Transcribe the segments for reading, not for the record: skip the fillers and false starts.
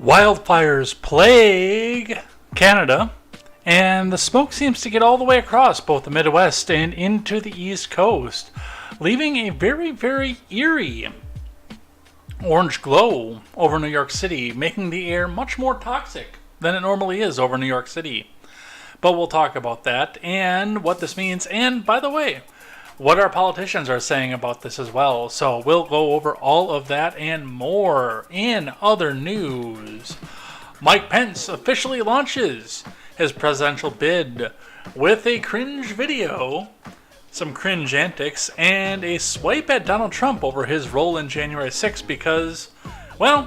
Wildfires plague Canada, and the smoke seems to get all the way across both the Midwest and into the East Coast, leaving a very, very eerie orange glow over New York City, making the air much more toxic than it normally is over New York City. But we'll talk about that and what this means, and by the way, what our politicians are saying about this as well. So we'll go over all of that and more. In other news, Mike Pence officially launches his presidential bid with a cringe video, some cringe antics, and a swipe at Donald Trump over his role in January 6th because, well,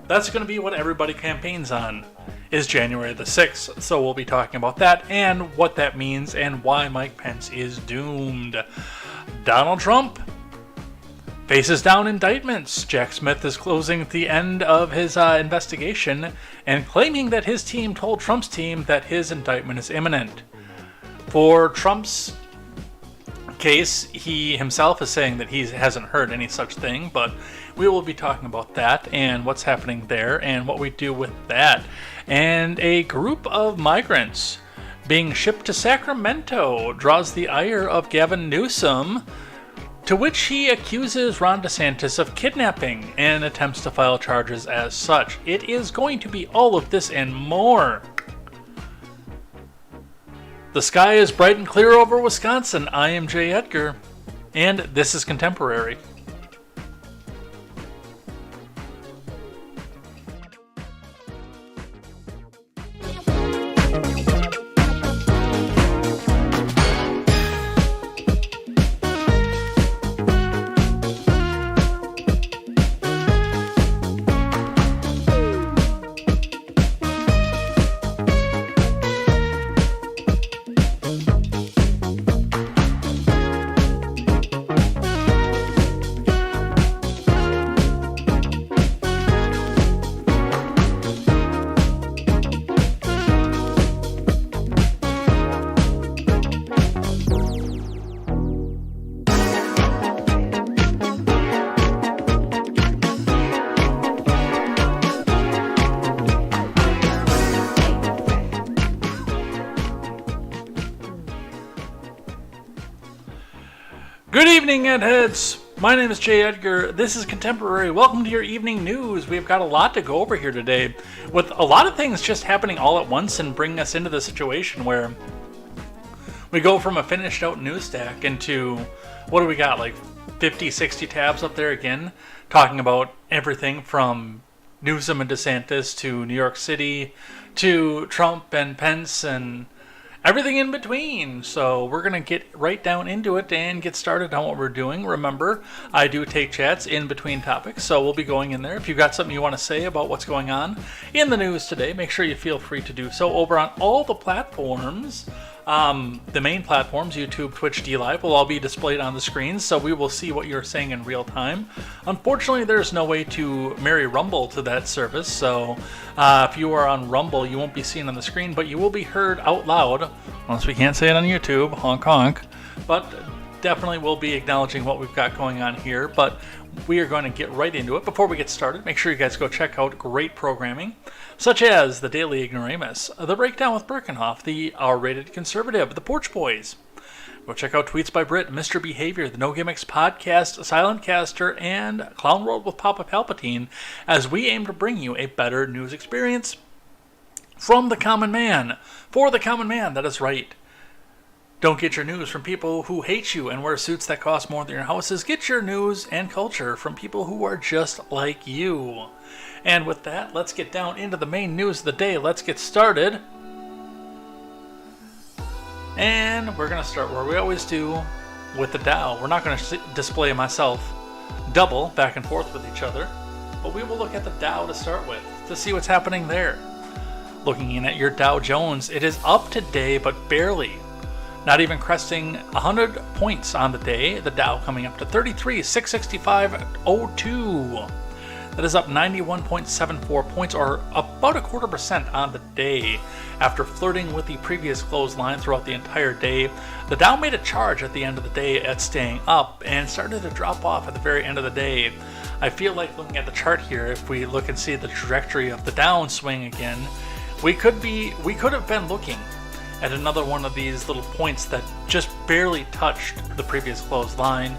that's going to be what everybody campaigns on, is January the 6th. So we'll be talking about that and what that means and why Mike Pence is doomed. Donald Trump faces down indictments. Jack Smith is closing the end of his investigation and claiming that his team told Trump's team that his indictment is imminent. For Trump's case, he himself is saying that he hasn't heard any such thing, but we will be talking about that and what's happening there and what we do with that. And a group of migrants being shipped to Sacramento draws the ire of Gavin Newsom, to which he accuses Ron DeSantis of kidnapping and attempts to file charges as such. It is going to be all of this and more. The sky is bright and clear over Wisconsin. I am Jay Edgar, and this is Contemporary. Good evening, Edheads. My name is Jay Edgar. This is Contemporary. Welcome to your evening news. We've got a lot to go over here today, with a lot of things just happening all at once and bringing us into the situation where we go from a finished out news stack into, what do we got, like 50, 60 tabs up there again, talking about everything from Newsom and DeSantis to New York City to Trump and Pence and everything in between. So we're going to get right down into it and get started on what we're doing. Remember, I do take chats in between topics, so we'll be going in there. If you've got something you want to say about what's going on in the news today, make sure you feel free to do so over on all the platforms. The main platforms, YouTube, Twitch, DLive, will all be displayed on the screens, so we will see what you're saying in real time. Unfortunately, there's no way to marry Rumble to that service, so if you are on Rumble, you won't be seen on the screen, but you will be heard out loud, unless we can't say it on YouTube, honk honk, but definitely will be acknowledging what we've got going on here. But we are going to get right into it. Before we get started, make sure you guys go check out great programming, such as the Daily Ignoramus, the Breakdown with Birkenhoff, the R-Rated Conservative, the Porch Boys. Go check out Tweets by Brit, Mr. Behavior, the No Gimmicks Podcast, Silent Caster, and Clown World with Papa Palpatine, as we aim to bring you a better news experience from the common man, for the common man. That is right. Don't get your news from people who hate you and wear suits that cost more than your houses. Get your news and culture from people who are just like you. And with that, let's get down into the main news of the day. Let's get started. And we're going to start where we always do, with the Dow. We're not going to display myself double back and forth with each other, but we will look at the Dow to start with to see what's happening there. Looking in at your Dow Jones, it is up today, but barely. Not even cresting 100 points on the day. The Dow coming up to 33,665.02. That is up 91.74 points, or about 0.25% on the day. After flirting with the previous close line throughout the entire day, the Dow made a charge at the end of the day at staying up and started to drop off at the very end of the day. I feel like looking at the chart here, if we look and see the trajectory of the downswing again, we could have been looking at another one of these little points that just barely touched the previous close line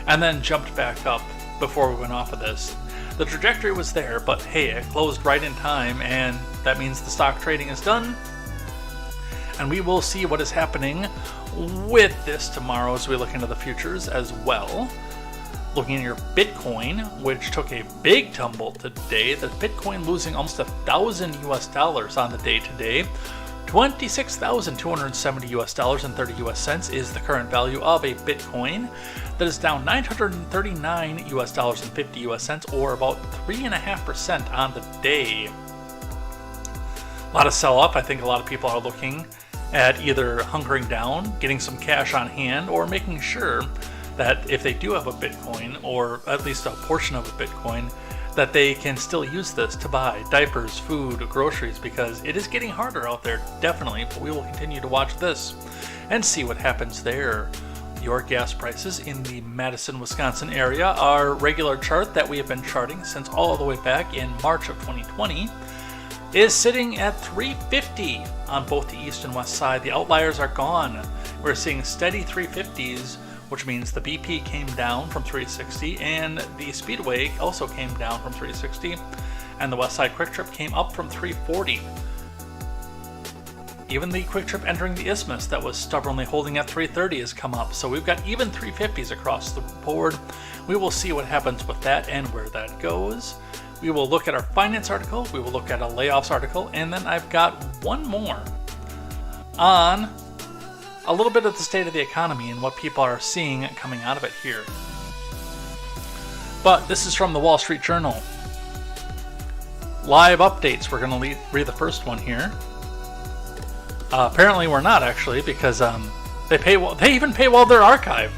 and then jumped back up before we went off of this. The trajectory was there, but hey, it closed right in time, and that means the stock trading is done. And we will see what is happening with this tomorrow as we look into the futures as well. Looking at your Bitcoin, which took a big tumble today, the Bitcoin losing almost $1,000 on the day today. $26,270 and 30 US cents is the current value of a Bitcoin. That is down $939 and 50 US cents, or about 3.5% on the day. A lot of sell-off. I think a lot of people are looking at either hunkering down, getting some cash on hand, or making sure that if they do have a Bitcoin, or at least a portion of a Bitcoin, that they can still use this to buy diapers, food, groceries, because it is getting harder out there, definitely, but we will continue to watch this and see what happens there. your gas prices in the Madison, Wisconsin area. Our regular chart that we have been charting since all the way back in March of 2020 is sitting at $3.50 on both the east and west side. The outliers are gone. We're seeing steady 350s, which means the BP came down from 360 and the Speedway also came down from 360, and the West Side Quick Trip came up from 340. Even the Quick Trip entering the Isthmus that was stubbornly holding at 330 has come up. So we've got even 350s across the board. We will see what happens with that and where that goes. We will look at our finance article, we will look at a layoffs article, and then I've got one more on a little bit of the state of the economy and what people are seeing coming out of it here. But this is from the Wall Street Journal. Live updates. We're going to read the first one here. Apparently we're not, actually, because they pay well. They even pay well their archive.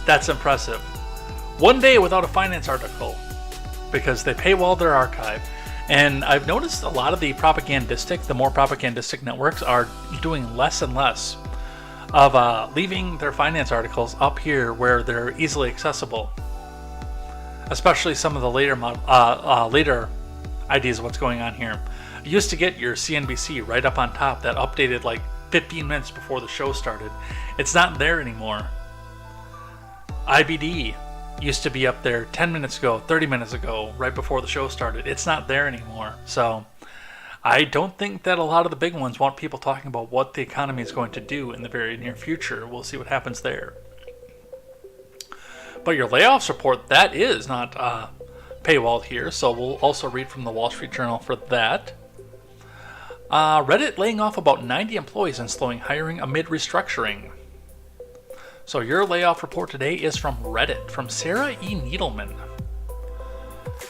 That's impressive. One day without a finance article, because they pay well their archive. And I've noticed a lot of the more propagandistic networks are doing less and less of leaving their finance articles up here where they're easily accessible. Especially some of the later ideas of what's going on here. You used to get your CNBC right up on top that updated like 15 minutes before the show started. It's not there anymore. IBD used to be up there 10 minutes ago, 30 minutes ago, right before the show started. It's not there anymore. So I don't think that a lot of the big ones want people talking about what the economy is going to do in the very near future. We'll see what happens there. But your layoffs report, that is not paywalled here, so we'll also read from the Wall Street Journal for that. Reddit laying off about 90 employees and slowing hiring amid restructuring. So your layoff report today is from Reddit, from Sarah E. Needleman.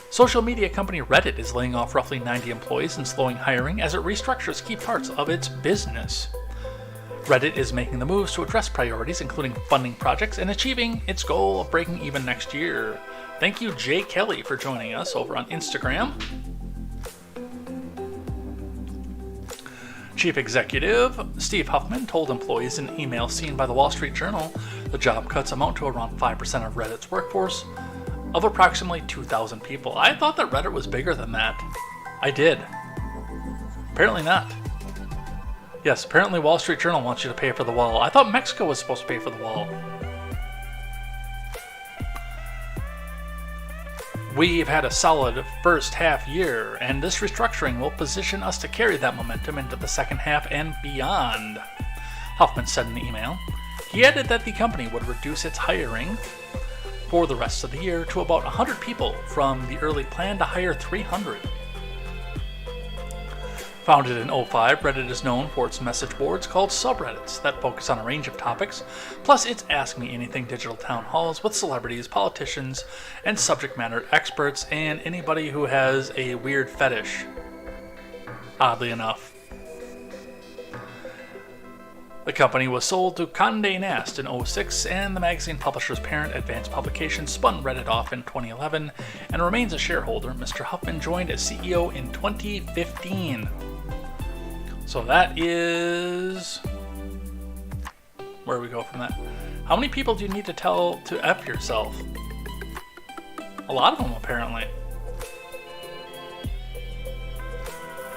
Social media company Reddit is laying off roughly 90 employees and slowing hiring as it restructures key parts of its business. Reddit is making the moves to address priorities, including funding projects and achieving its goal of breaking even next year. Thank you, Jay Kelly, for joining us over on Instagram. Chief Executive Steve Huffman told employees in an email seen by the Wall Street Journal the job cuts amount to around 5% of Reddit's workforce of approximately 2,000 people. I thought that Reddit was bigger than that. I did. Apparently not. Yes, apparently Wall Street Journal wants you to pay for the wall. I thought Mexico was supposed to pay for the wall. We've had a solid first half year, and this restructuring will position us to carry that momentum into the second half and beyond, Huffman said in the email. He added that the company would reduce its hiring for the rest of the year to about 100 people from the early plan to hire 300. Founded in 2005, Reddit is known for its message boards called subreddits that focus on a range of topics, plus its Ask Me Anything digital town halls with celebrities, politicians, and subject matter experts, and anybody who has a weird fetish, oddly enough. The company was sold to Condé Nast in 2006, and the magazine publisher's parent, Advanced Publications, spun Reddit off in 2011 and remains a shareholder. Mr. Huffman joined as CEO in 2015. So that is where we go from that. How many people do you need to tell to F yourself? A lot of them, apparently.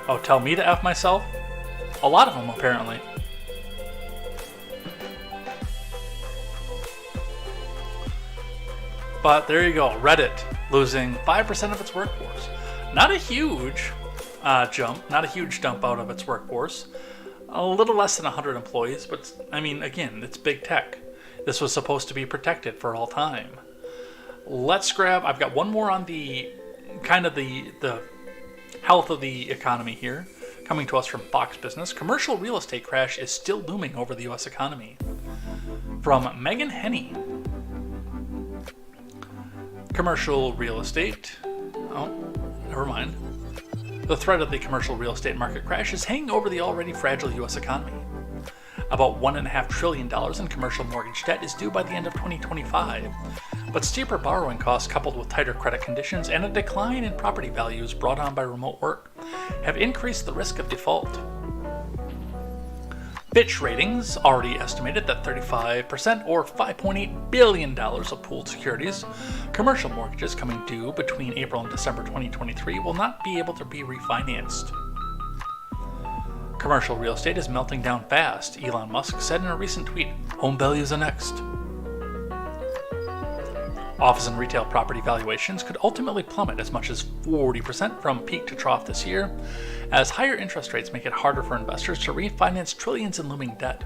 Oh, tell me to F myself? A lot of them, apparently. But there you go, Reddit losing 5% of its workforce. Not a huge jump, not a huge dump out of its workforce. A little less than 100 employees, but I mean, again, it's big tech. This was supposed to be protected for all time. Let's grab, I've got one more on the kind of the health of the economy here, coming to us from Fox Business. Commercial real estate crash is still looming over the U.S. economy. From Megan Henney. Commercial real estate. Oh, never mind. The threat of the commercial real estate market crash is hanging over the already fragile U.S. economy. About $1.5 trillion in commercial mortgage debt is due by the end of 2025, but steeper borrowing costs coupled with tighter credit conditions and a decline in property values brought on by remote work have increased the risk of default. Fitch Ratings already estimated that 35% or $5.8 billion of pooled securities, commercial mortgages coming due between April and December 2023 will not be able to be refinanced. Commercial real estate is melting down fast, Elon Musk said in a recent tweet. Home values are next. Office and retail property valuations could ultimately plummet as much as 40% from peak to trough this year, as higher interest rates make it harder for investors to refinance trillions in looming debt.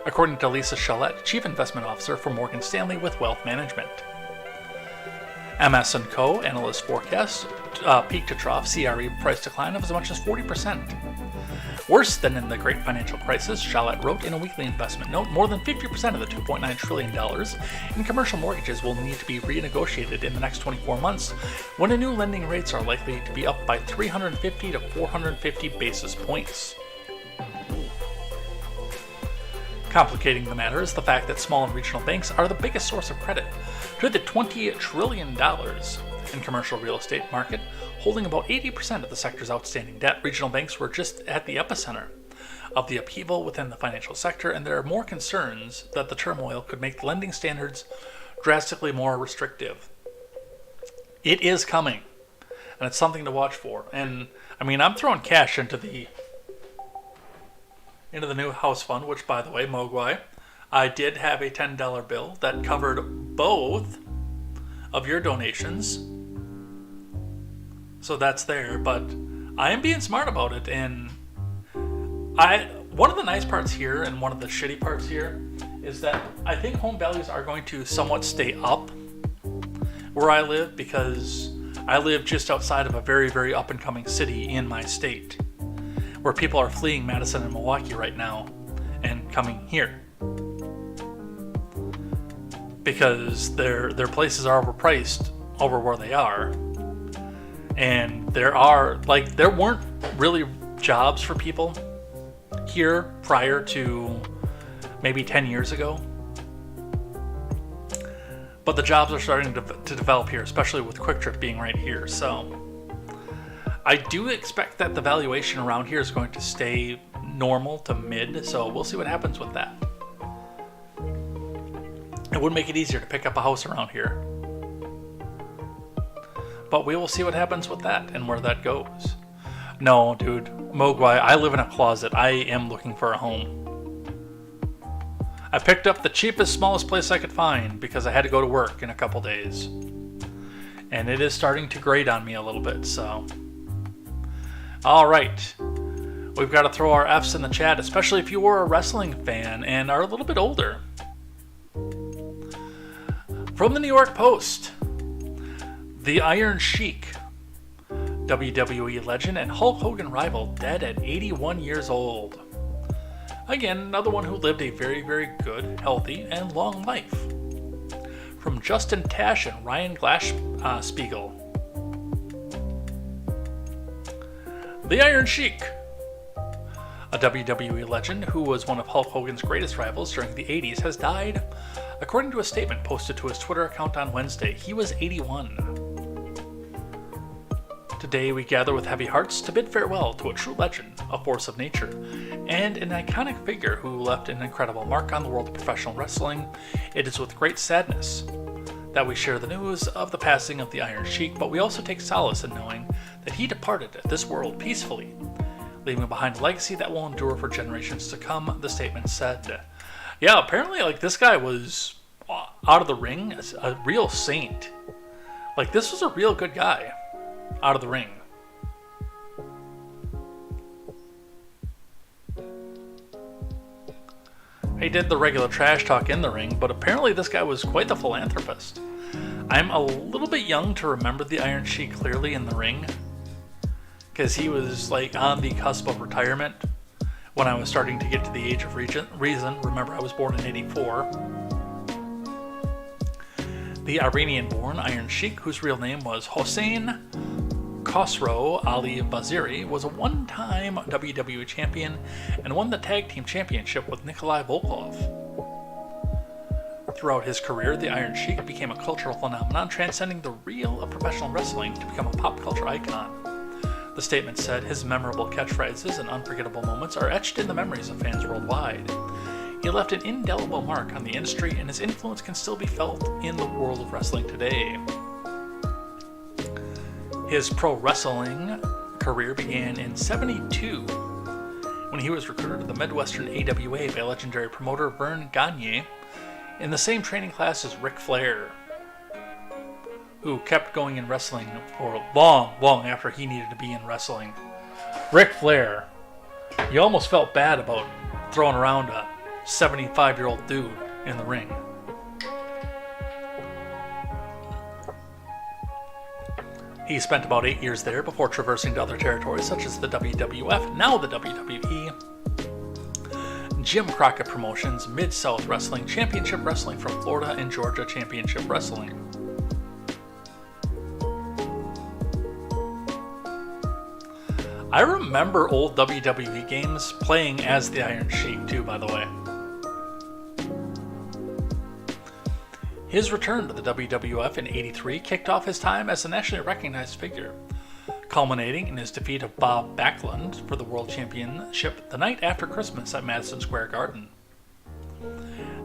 According to Lisa Chalette, Chief Investment Officer for Morgan Stanley with Wealth Management. MS & Co. analysts forecast peak to trough CRE price decline of as much as 40%. Worse than in the Great Financial Crisis, Chalette wrote in a weekly investment note, more than 50% of the $2.9 trillion in commercial mortgages will need to be renegotiated in the next 24 months, when the new lending rates are likely to be up by 350 to 450 basis points. Complicating the matter is the fact that small and regional banks are the biggest source of credit, to the $20 trillion in commercial real estate market, holding about 80% of the sector's outstanding debt. Regional banks were just at the epicenter of the upheaval within the financial sector, and there are more concerns that the turmoil could make lending standards drastically more restrictive. It is coming, and it's something to watch for. And I mean, I'm throwing cash into the new house fund, which, by the way, Mogwai, I did have a $10 bill that covered both of your donations. So that's there, but I am being smart about it, and one of the nice parts here and one of the shitty parts here is that I think home values are going to somewhat stay up where I live, because I live just outside of a very, very up-and-coming city in my state, where people are fleeing Madison and Milwaukee right now and coming here because their places are overpriced over where they are. And there weren't really jobs for people here prior to maybe 10 years ago. But the jobs are starting to develop here, especially with Quick Trip being right here. So I do expect that the valuation around here is going to stay normal to mid, so we'll see what happens with that. It would make it easier to pick up a house around here. But we will see what happens with that and where that goes. No, dude, Mogwai, I live in a closet. I am looking for a home. I picked up the cheapest, smallest place I could find because I had to go to work in a couple days. And it is starting to grate on me a little bit, so. Alright. We've got to throw our Fs in the chat, especially if you were a wrestling fan and are a little bit older. From the New York Post. The Iron Sheik, WWE legend and Hulk Hogan rival, dead at 81 years old. Again, another one who lived a very, very good, healthy, and long life. From Justin Tash and Ryan Glassspiegel. The Iron Sheik, a WWE legend who was one of Hulk Hogan's greatest rivals during the 80s, has died. According to a statement posted to his Twitter account on Wednesday, he was 81. Today we gather with heavy hearts to bid farewell to a true legend, a force of nature, and an iconic figure who left an incredible mark on the world of professional wrestling. It is with great sadness that we share the news of the passing of the Iron Sheik, but we also take solace in knowing that he departed this world peacefully, leaving behind a legacy that will endure for generations to come, the statement said. Yeah, apparently, this guy was out of the ring, a real saint. This was a real good guy out of the ring. He did the regular trash talk in the ring, but apparently this guy was quite the philanthropist. I'm a little bit young to remember the Iron Sheik clearly in the ring, because he was on the cusp of retirement when I was starting to get to the age of reason. Remember, I was born in 84. The Iranian-born Iron Sheik, whose real name was Hossein Khosrow Ali Vaziri, was a one-time WWE champion and won the tag team championship with Nikolai Volkov. Throughout his career, the Iron Sheik became a cultural phenomenon, transcending the real of professional wrestling to become a pop culture icon. The The statement said his memorable catchphrases and unforgettable moments are etched in the memories of fans worldwide. He left an indelible mark on the industry, and his influence can still be felt in the world of wrestling today. His pro wrestling career began in '72 when he was recruited to the Midwestern AWA by legendary promoter Vern Gagne in the same training class as Ric Flair, who kept going in wrestling for long after he needed to be in wrestling. Ric Flair, you almost felt bad about throwing around a 75-year-old dude in the ring. He spent about 8 years there before traversing to other territories such as the WWF, now the WWE, Jim Crockett Promotions, Mid-South Wrestling, Championship Wrestling from Florida, and Georgia Championship Wrestling. I remember old WWE games playing as the Iron Sheik too, by the way. His return to the WWF in '83 kicked off his time as a nationally recognized figure, culminating in his defeat of Bob Backlund for the World Championship the night after Christmas at Madison Square Garden.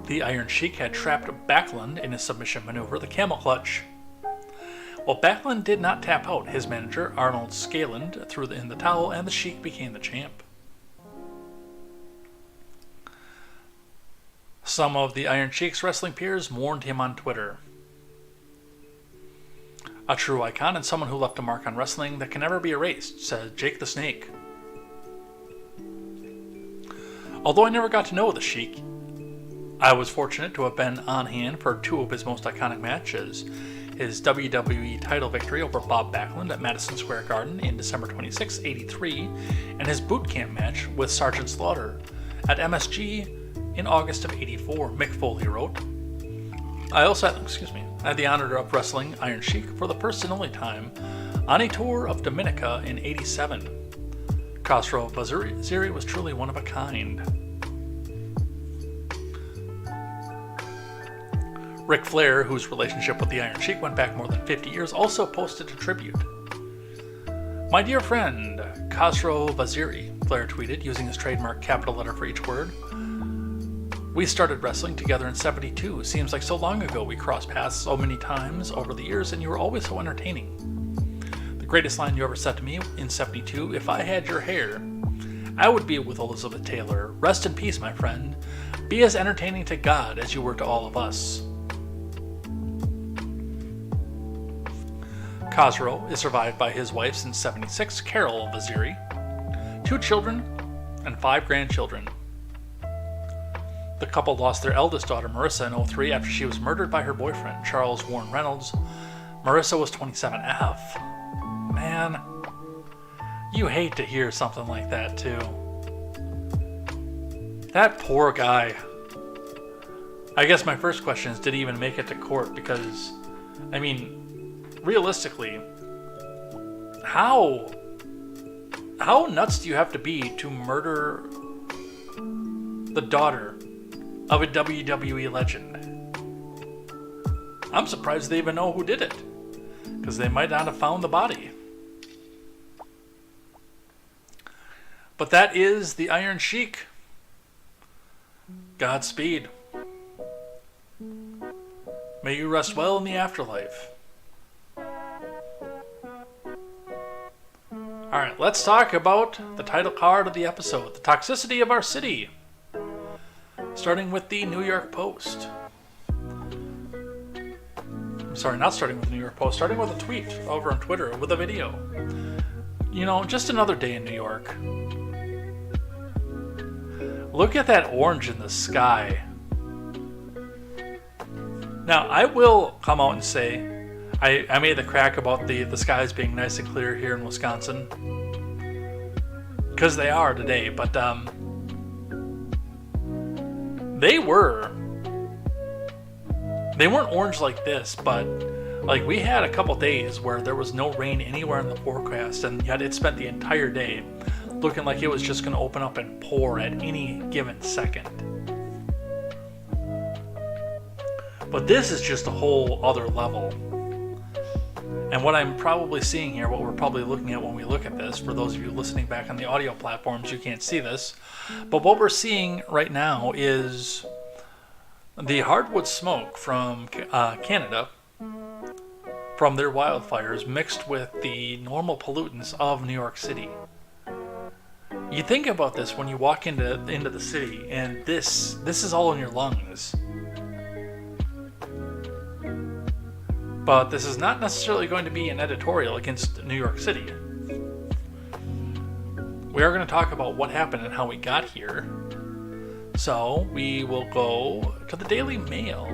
The Iron Sheik had trapped Backlund in his submission maneuver, the Camel Clutch. While Backlund did not tap out, his manager, Arnold Scaland, threw in the towel, and the Sheik became the champ. Some of the Iron Sheik's wrestling peers mourned him on Twitter. "A true icon and someone who left a mark on wrestling that can never be erased," said Jake the Snake. Although I never got to know the Sheik, I was fortunate to have been on hand for two of his most iconic matches: his WWE title victory over Bob Backlund at Madison Square Garden in December 26, '83, and his boot camp match with Sergeant Slaughter at MSG in August of '84, Mick Foley wrote. I also had the honor of wrestling Iron Sheik for the first and only time on a tour of Dominica in '87. Khosrow Vaziri was truly one of a kind. Ric Flair, whose relationship with the Iron Sheik went back more than 50 years, also posted a tribute. "My dear friend, Khosrow Vaziri," Flair tweeted, using his trademark capital letter for each word. "We started wrestling together in '72. Seems like so long ago. We crossed paths so many times over the years, and you were always so entertaining. The greatest line you ever said to me in '72, if I had your hair, I would be with Elizabeth Taylor. Rest in peace, my friend. Be as entertaining to God as you were to all of us." Khosrow is survived by his wife since '76, Carol Vaziri, 2 children, and 5 grandchildren. The couple lost their eldest daughter, Marissa, in '03 after she was murdered by her boyfriend, Charles Warren Reynolds. Marissa was 27F. Man, you hate to hear something like that, too. That poor guy. I guess my first question is, did he even make it to court? Because, I mean, realistically, how nuts do you have to be to murder the daughter of a WWE legend? I'm surprised they even know who did it, because they might not have found the body. But that is the Iron Sheik. Godspeed. May you rest well in the afterlife. Alright, let's talk about the title card of the episode, the toxicity of our city. Starting with the New York Post. I'm sorry, not starting with the New York Post, starting with a tweet over on Twitter with a video. You know, just another day in New York. Look at that orange in the sky. Now, I will come out and say, I made the crack about the skies being nice and clear here in Wisconsin, because they are today, but they weren't orange like this, but like we had a couple days where there was no rain anywhere in the forecast, and yet it spent the entire day looking like it was just going to open up and pour at any given second. But this is just a whole other level. And what I'm probably seeing here, what we're probably looking at when we look at this, for those of you listening back on the audio platforms, you can't see this, but what we're seeing right now is the hardwood smoke from Canada, from their wildfires, mixed with the normal pollutants of New York City. You think about this when you walk into the city, and this is all in your lungs. But this is not necessarily going to be an editorial against New York City. We are going to talk about what happened and how we got here. So we will go to the Daily Mail.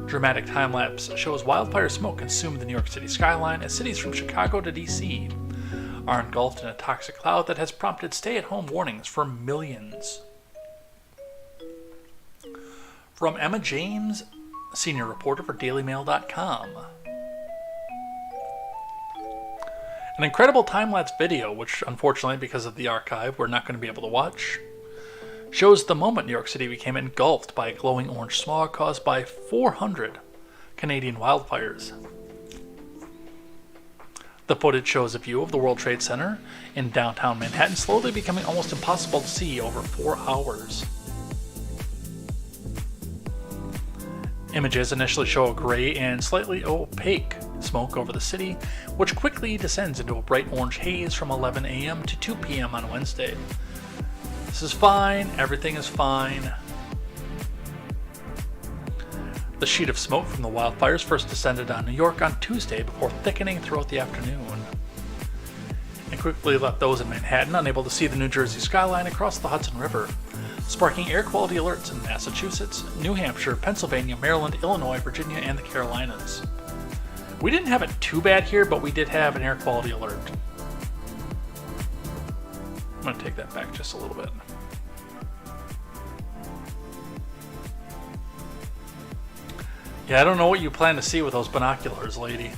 Dramatic time-lapse shows wildfire smoke consumed the New York City skyline as cities from Chicago to D.C. are engulfed in a toxic cloud that has prompted stay-at-home warnings for millions. From Emma James, senior reporter for DailyMail.com. An incredible time-lapse video, which unfortunately because of the archive we're not going to be able to watch, shows the moment New York City became engulfed by a glowing orange smog caused by 400 Canadian wildfires. The footage shows a view of the World Trade Center in downtown Manhattan slowly becoming almost impossible to see over 4 hours. Images initially show a gray and slightly opaque smoke over the city, which quickly descends into a bright orange haze from 11 a.m. to 2 p.m. on Wednesday. This is fine, everything is fine. The sheet of smoke from the wildfires first descended on New York on Tuesday before thickening throughout the afternoon. It quickly left those in Manhattan unable to see the New Jersey skyline across the Hudson River, sparking air quality alerts in Massachusetts, New Hampshire, Pennsylvania, Maryland, Illinois, Virginia, and the Carolinas. We didn't have it too bad here, but we did have an air quality alert. I'm going to take that back just a little bit. Yeah, I don't know what you plan to see with those binoculars, lady.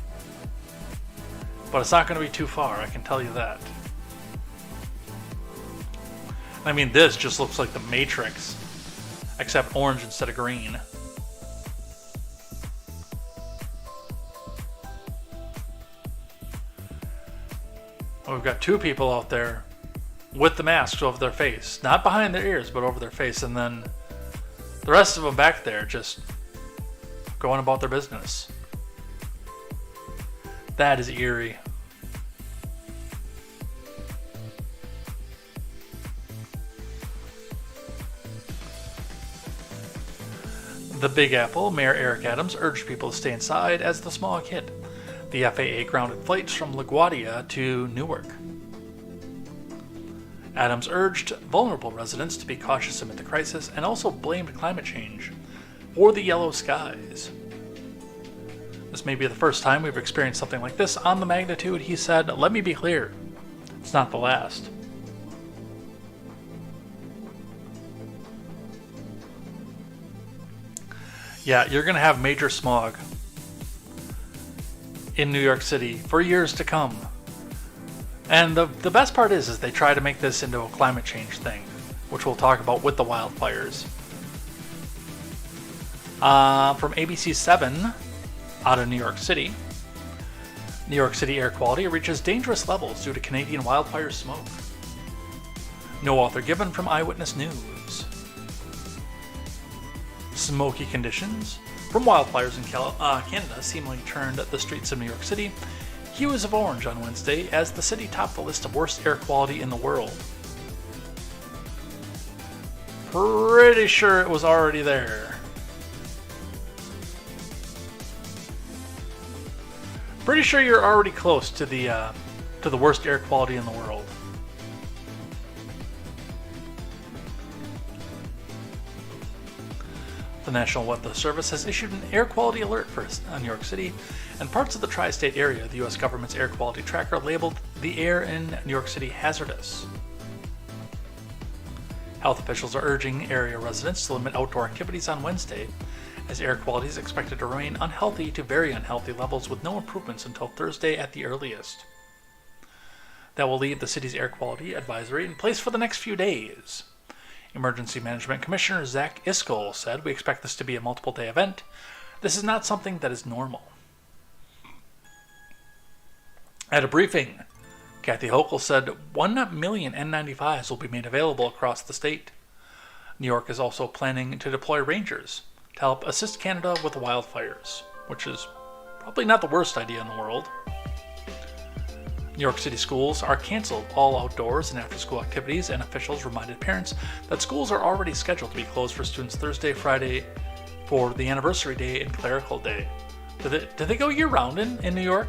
But it's not going to be too far, I can tell you that. I mean, this just looks like the Matrix, except orange instead of green. Well, we've got 2 people out there with the masks over their face. Not behind their ears, but over their face. And then the rest of them back there just going about their business. That is eerie. The Big Apple, Mayor Eric Adams urged people to stay inside as the smog hit. The FAA grounded flights from LaGuardia to Newark. Adams urged vulnerable residents to be cautious amid the crisis and also blamed climate change for the yellow skies. This may be the first time we've experienced something like this on the magnitude, he said. Let me be clear, it's not the last. Yeah, you're going to have major smog in New York City for years to come. And the best part is they try to make this into a climate change thing, which we'll talk about with the wildfires. From ABC 7, out of New York City. New York City air quality reaches dangerous levels due to Canadian wildfire smoke. No author given from Eyewitness News. Smoky conditions from wildfires in Canada seemingly turned the streets of New York City hues of orange on Wednesday as the city topped the list of worst air quality in the world. Pretty sure it was already there. Pretty sure you're already close to the worst air quality in the world. The National Weather Service has issued an air quality alert for New York City and parts of the tri-state area. The U.S. government's air quality tracker labeled the air in New York City hazardous. Health officials are urging area residents to limit outdoor activities on Wednesday, as air quality is expected to remain unhealthy to very unhealthy levels with no improvements until Thursday at the earliest. That will leave the city's air quality advisory in place for the next few days. Emergency Management Commissioner Zach Iskol said, "We expect this to be a multiple-day event. This is not something that is normal." At a briefing, Kathy Hochul said 1 million N95s will be made available across the state. New York is also planning to deploy rangers to help assist Canada with the wildfires, which is probably not the worst idea in the world. New York City schools are canceled all outdoors and after-school activities, and officials reminded parents that schools are already scheduled to be closed for students Thursday, Friday for the anniversary day and clerical day. Do they go year-round in New York?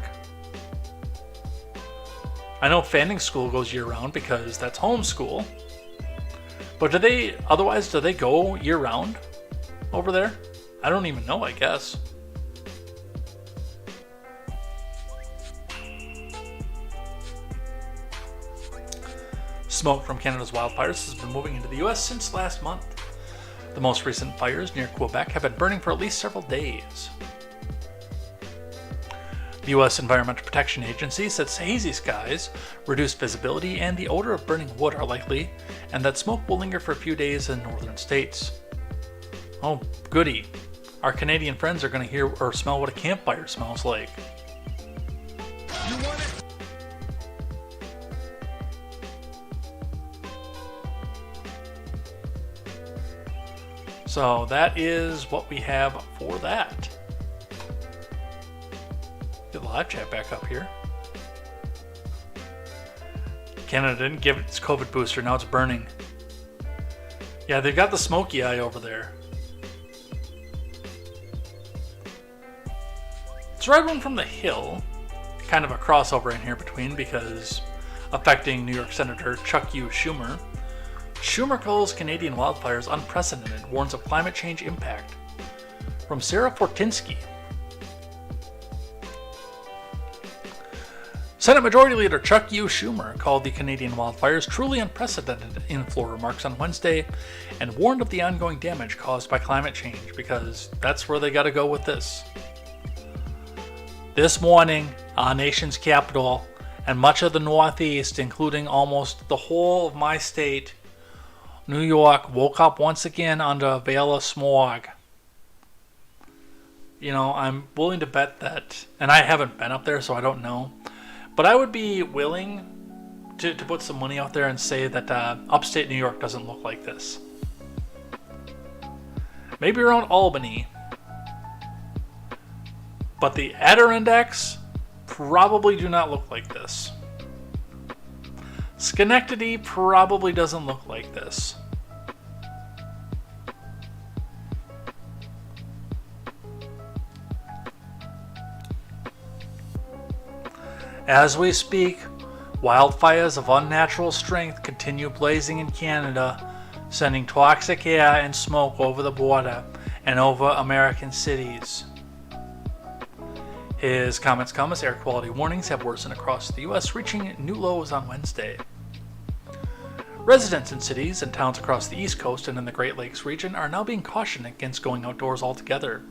I know Fanning School goes year-round because that's homeschool. But do they go year-round over there? I don't even know, I guess. Smoke from Canada's wildfires has been moving into the U.S. since last month. The most recent fires near Quebec have been burning for at least several days. The U.S. Environmental Protection Agency says hazy skies, reduced visibility, and the odor of burning wood are likely, and that smoke will linger for a few days in northern states. Oh, goody. Our Canadian friends are going to hear or smell what a campfire smells like. You want it? So that is what we have for that. Get the live chat back up here. Canada didn't give its COVID booster, now it's burning. Yeah, they've got the smoky eye over there. Let's ride one from the Hill. Kind of a crossover in here between because affecting New York Senator Chuck U. Schumer. Schumer calls Canadian wildfires unprecedented, warns of climate change impact. From Sarah Fortinsky. Senate Majority Leader Chuck U. Schumer called the Canadian wildfires truly unprecedented in floor remarks on Wednesday and warned of the ongoing damage caused by climate change because that's where they gotta go with this. This morning, our nation's capital and much of the Northeast, including almost the whole of my state, New York, woke up once again under a veil of smog. You know, I'm willing to bet that, and I haven't been up there so I don't know, but I would be willing to put some money out there and say that upstate New York doesn't look like this. Maybe around Albany. But the Adirondacks probably do not look like this. Schenectady probably doesn't look like this. As we speak, wildfires of unnatural strength continue blazing in Canada, sending toxic air and smoke over the border and over American cities. His comments come as air quality warnings have worsened across the U.S., reaching new lows on Wednesday. Residents in cities and towns across the East Coast and in the Great Lakes region are now being cautioned against going outdoors altogether,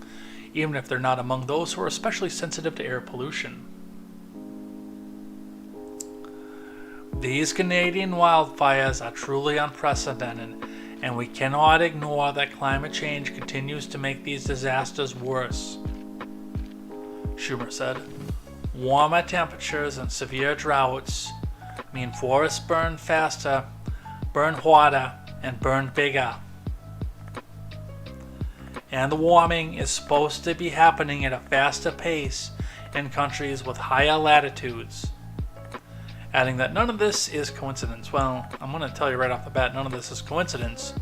even if they're not among those who are especially sensitive to air pollution. These Canadian wildfires are truly unprecedented, and we cannot ignore that climate change continues to make these disasters worse. Schumer said, warmer temperatures and severe droughts mean forests burn faster, burn harder, and burn bigger. And the warming is supposed to be happening at a faster pace in countries with higher latitudes. Adding that none of this is coincidence. Well, I'm going to tell you right off the bat, none of this is coincidence.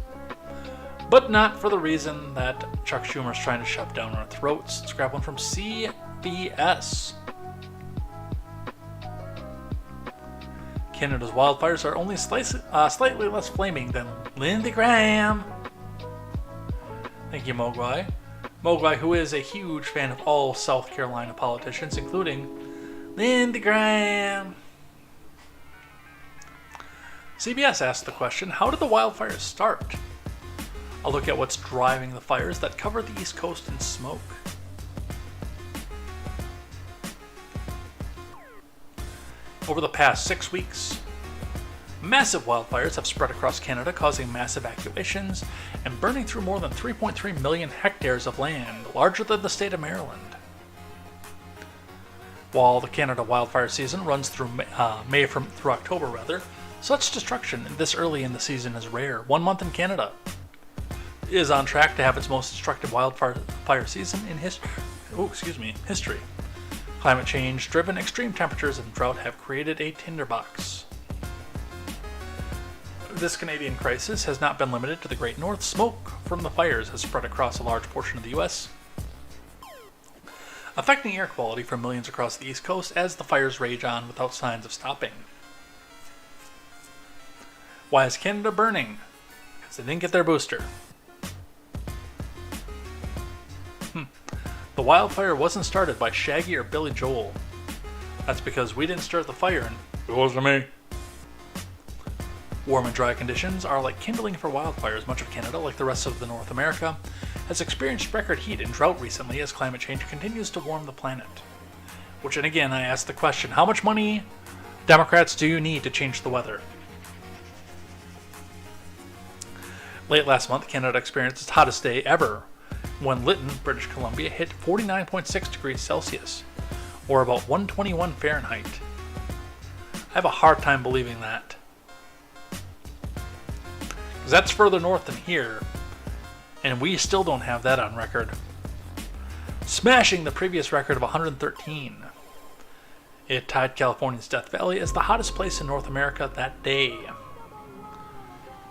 But not for the reason that Chuck Schumer's trying to shove down our throats. Let's grab one from CBS. Canada's wildfires are only slightly less flaming than Lindsey Graham. Thank you, Mogwai. Mogwai, who is a huge fan of all South Carolina politicians, including Lindsey Graham. CBS asked the question, how did the wildfires start? I'll look at what's driving the fires that cover the East Coast in smoke. Over the past 6 weeks, massive wildfires have spread across Canada, causing mass evacuations and burning through more than 3.3 million hectares of land, larger than the state of Maryland. While the Canada wildfire season runs through May through October, rather, such destruction this early in the season is rare. 1 month in Canada is on track to have its most destructive wildfire season in history. Climate change-driven extreme temperatures and drought have created a tinderbox. This Canadian crisis has not been limited to the Great North. Smoke from the fires has spread across a large portion of the U.S., affecting air quality for millions across the East Coast as the fires rage on without signs of stopping. Why is Canada burning? Because they didn't get their booster. The wildfire wasn't started by Shaggy or Billy Joel. That's because we didn't start the fire and it wasn't me. Warm and dry conditions are like kindling for wildfires. Much of Canada, like the rest of the North America, has experienced record heat and drought recently as climate change continues to warm the planet. Which, and again, I ask the question, how much money, Democrats, do you need to change the weather? Late last month, Canada experienced its hottest day ever when Lytton, British Columbia, hit 49.6 degrees Celsius, or about 121 Fahrenheit. I have a hard time believing that. Because that's further north than here, and we still don't have that on record. Smashing the previous record of 113. It tied California's Death Valley as the hottest place in North America that day.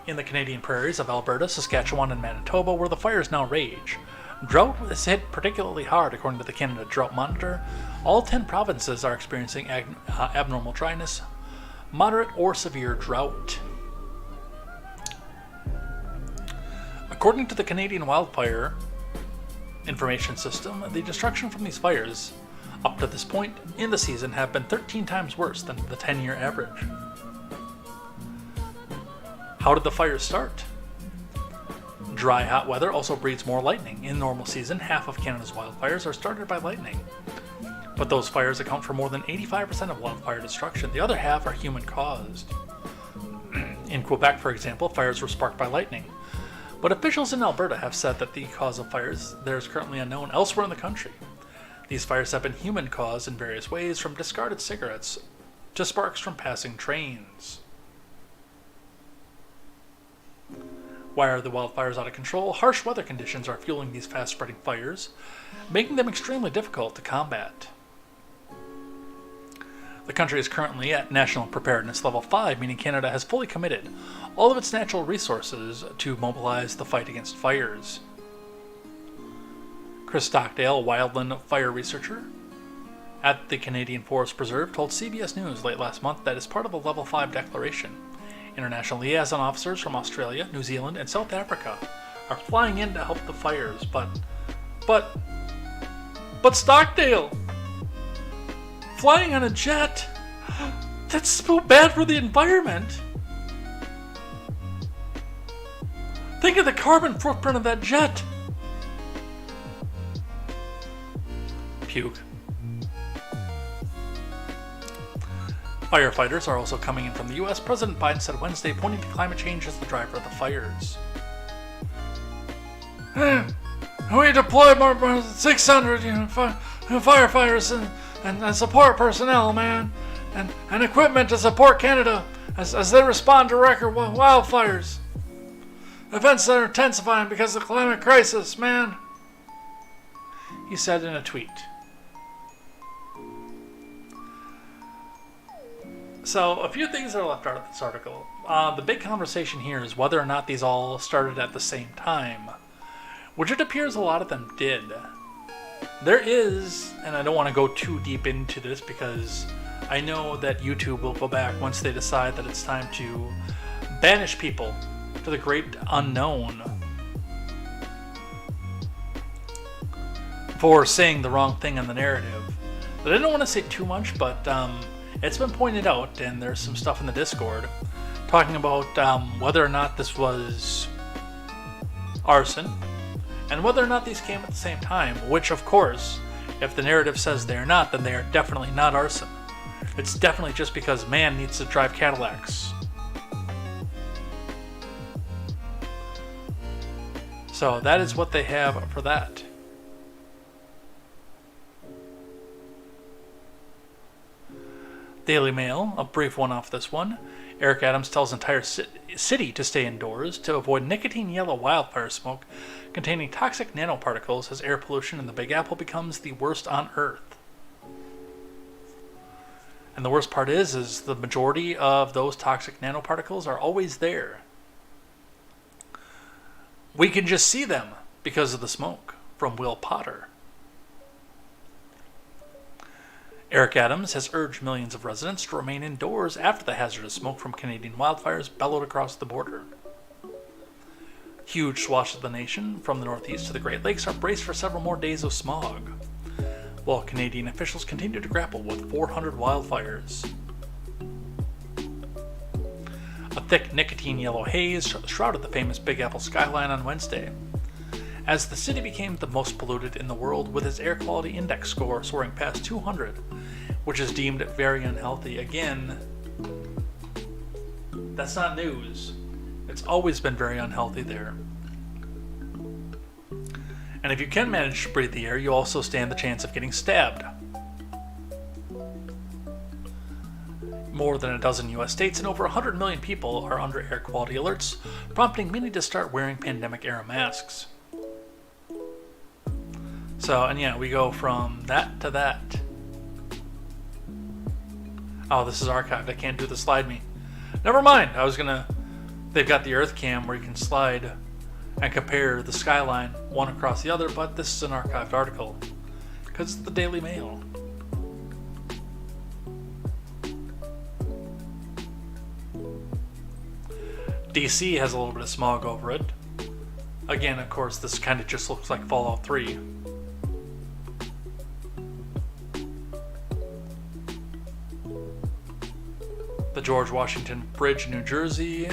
In the Canadian prairies of Alberta, Saskatchewan, and Manitoba, where the fires now rage, drought is hit particularly hard, according to the Canada Drought Monitor. All 10 provinces are experiencing abnormal dryness, moderate or severe drought. According to the Canadian Wildfire Information System, the destruction from these fires up to this point in the season have been 13 times worse than the 10-year average. How did the fires start? Dry, hot weather also breeds more lightning. In normal season, half of Canada's wildfires are started by lightning. But those fires account for more than 85% of wildfire destruction. The other half are human-caused. In Quebec, for example, fires were sparked by lightning. But officials in Alberta have said that the cause of fires there is currently unknown elsewhere in the country. These fires have been human-caused in various ways, from discarded cigarettes to sparks from passing trains. Why are the wildfires out of control? Harsh weather conditions are fueling these fast-spreading fires, making them extremely difficult to combat. The country is currently at National Preparedness Level 5, meaning Canada has fully committed all of its natural resources to mobilize the fight against fires. Chris Stockdale, wildland fire researcher at the Canadian Forest Preserve, told CBS News late last month that as part of the Level 5 declaration, international liaison officers from Australia, New Zealand, and South Africa are flying in to help the fires, but Stockdale! Flying on a jet? That's so bad for the environment! Think of the carbon footprint of that jet! Puke. Firefighters are also coming in from the U.S. President Biden said Wednesday, pointing to climate change as the driver of the fires. We deployed more than 600 firefighters and support personnel, man, and equipment to support Canada as they respond to record wildfires. Events that are intensifying because of the climate crisis, man, he said in a tweet. So, a few things that are left out of this article. The big conversation here is whether or not these all started at the same time, which it appears a lot of them did. There is, and I don't want to go too deep into this because I know that YouTube will go back once they decide that it's time to banish people to the great unknown for saying the wrong thing in the narrative. But I don't want to say too much, but it's been pointed out, and there's some stuff in the Discord talking about whether or not this was arson, and whether or not these came at the same time, which, of course, if the narrative says they're not, then they are definitely not arson. It's definitely just because man needs to drive Cadillacs. So that is what they have for that. Daily Mail, a brief one off this one. Eric Adams tells entire city to stay indoors to avoid nicotine yellow wildfire smoke containing toxic nanoparticles as air pollution in the Big Apple becomes the worst on Earth. And the worst part is the majority of those toxic nanoparticles are always there. We can just see them because of the smoke, from Will Potter. Eric Adams has urged millions of residents to remain indoors after the hazardous smoke from Canadian wildfires bellowed across the border. Huge swaths of the nation, from the Northeast to the Great Lakes, are braced for several more days of smog, while Canadian officials continue to grapple with 400 wildfires. A thick nicotine yellow haze shrouded the famous Big Apple skyline on Wednesday, as the city became the most polluted in the world, with its air quality index score soaring past 200, which is deemed very unhealthy. Again, that's not news. It's always been very unhealthy there. And if you can manage to breathe the air, you also stand the chance of getting stabbed. More than a dozen U.S. states and over 100 million people are under air quality alerts, prompting many to start wearing pandemic-era masks. So, and yeah, we go from that to that. Oh, this is archived. I can't do the slide me. Never mind. They've got the Earth Cam where you can slide and compare the skyline one across the other, but this is an archived article because it's the Daily Mail. DC has a little bit of smog over it. Again, of course, this kind of just looks like Fallout 3. The George Washington Bridge, New Jersey.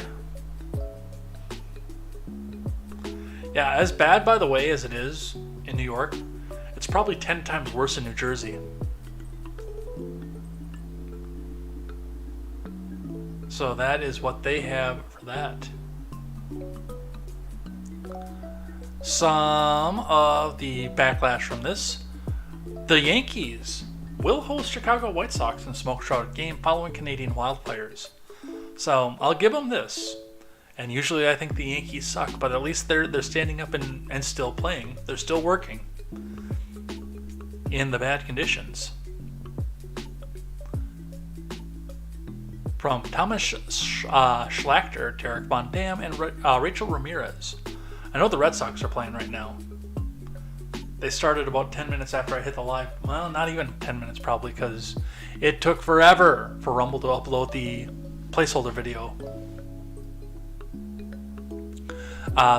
Yeah, as bad, by the way, as it is in New York, it's probably 10 times worse in New Jersey. So that is what they have for that. Some of the backlash from this. The Yankees will host Chicago White Sox in a smoke-shrouded game following Canadian wildfires. So I'll give them this. And usually I think the Yankees suck, but at least they're standing up and still playing. They're still working in the bad conditions. From Thomas Schlachter, Derek Von Dam, and Rachel Ramirez. I know the Red Sox are playing right now. They started about 10 minutes after I hit the live. Well, not even 10 minutes probably, because it took forever for Rumble to upload the placeholder video.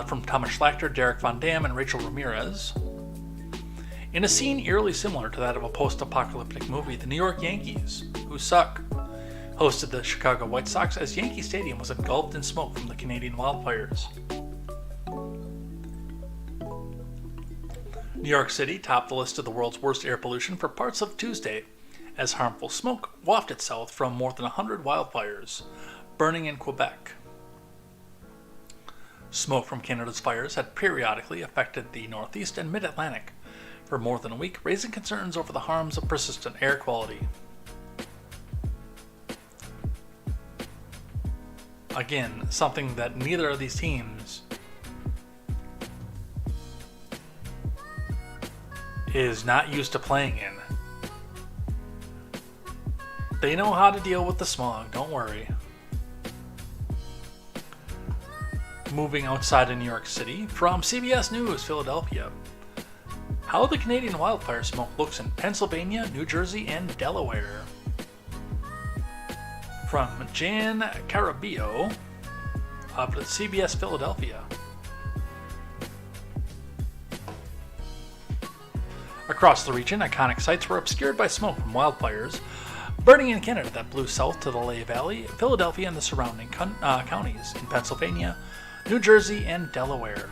From Thomas Schlachter, Derek Von Dam, and Rachel Ramirez. In a scene eerily similar to that of a post-apocalyptic movie, the New York Yankees, who suck, hosted the Chicago White Sox as Yankee Stadium was engulfed in smoke from the Canadian wildfires. New York City topped the list of the world's worst air pollution for parts of Tuesday, as harmful smoke wafted south from more than 100 wildfires burning in Quebec. Smoke from Canada's fires had periodically affected the Northeast and Mid-Atlantic for more than a week, raising concerns over the harms of persistent air quality. Again, something that neither of these teams is not used to playing in. They know how to deal with the smog, don't worry. Moving outside of New York City, from CBS News, Philadelphia. How the Canadian wildfire smoke looks in Pennsylvania, New Jersey, and Delaware. From Jan Carabio of CBS Philadelphia. Across the region, iconic sites were obscured by smoke from wildfires burning in Canada that blew south to the Lehigh Valley, Philadelphia, and the surrounding counties in Pennsylvania, New Jersey, and Delaware.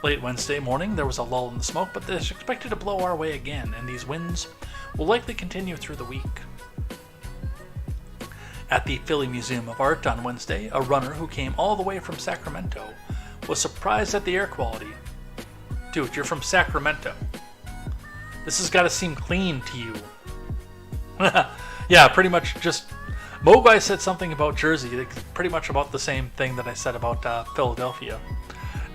Late Wednesday morning, there was a lull in the smoke, but it's expected to blow our way again, and these winds will likely continue through the week. At the Philly Museum of Art on Wednesday, a runner who came all the way from Sacramento was surprised at the air quality. Dude, you're from Sacramento. This has got to seem clean to you. Yeah, pretty much just. Mogwai said something about Jersey, pretty much about the same thing that I said about Philadelphia.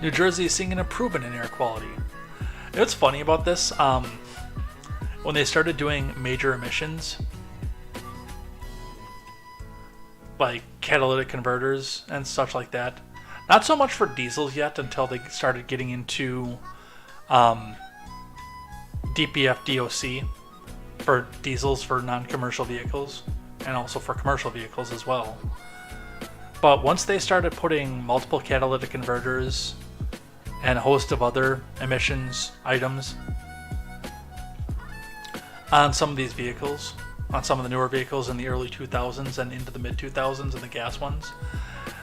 New Jersey is seeing an improvement in air quality. You know what's funny about this? When they started doing major emissions, like catalytic converters and such like that, not so much for diesels yet until they started getting into DPF DOC for diesels for non-commercial vehicles and also for commercial vehicles as well. But once they started putting multiple catalytic converters and a host of other emissions items on some of these vehicles, on some of the newer vehicles in the early 2000s and into the mid 2000s and the gas ones,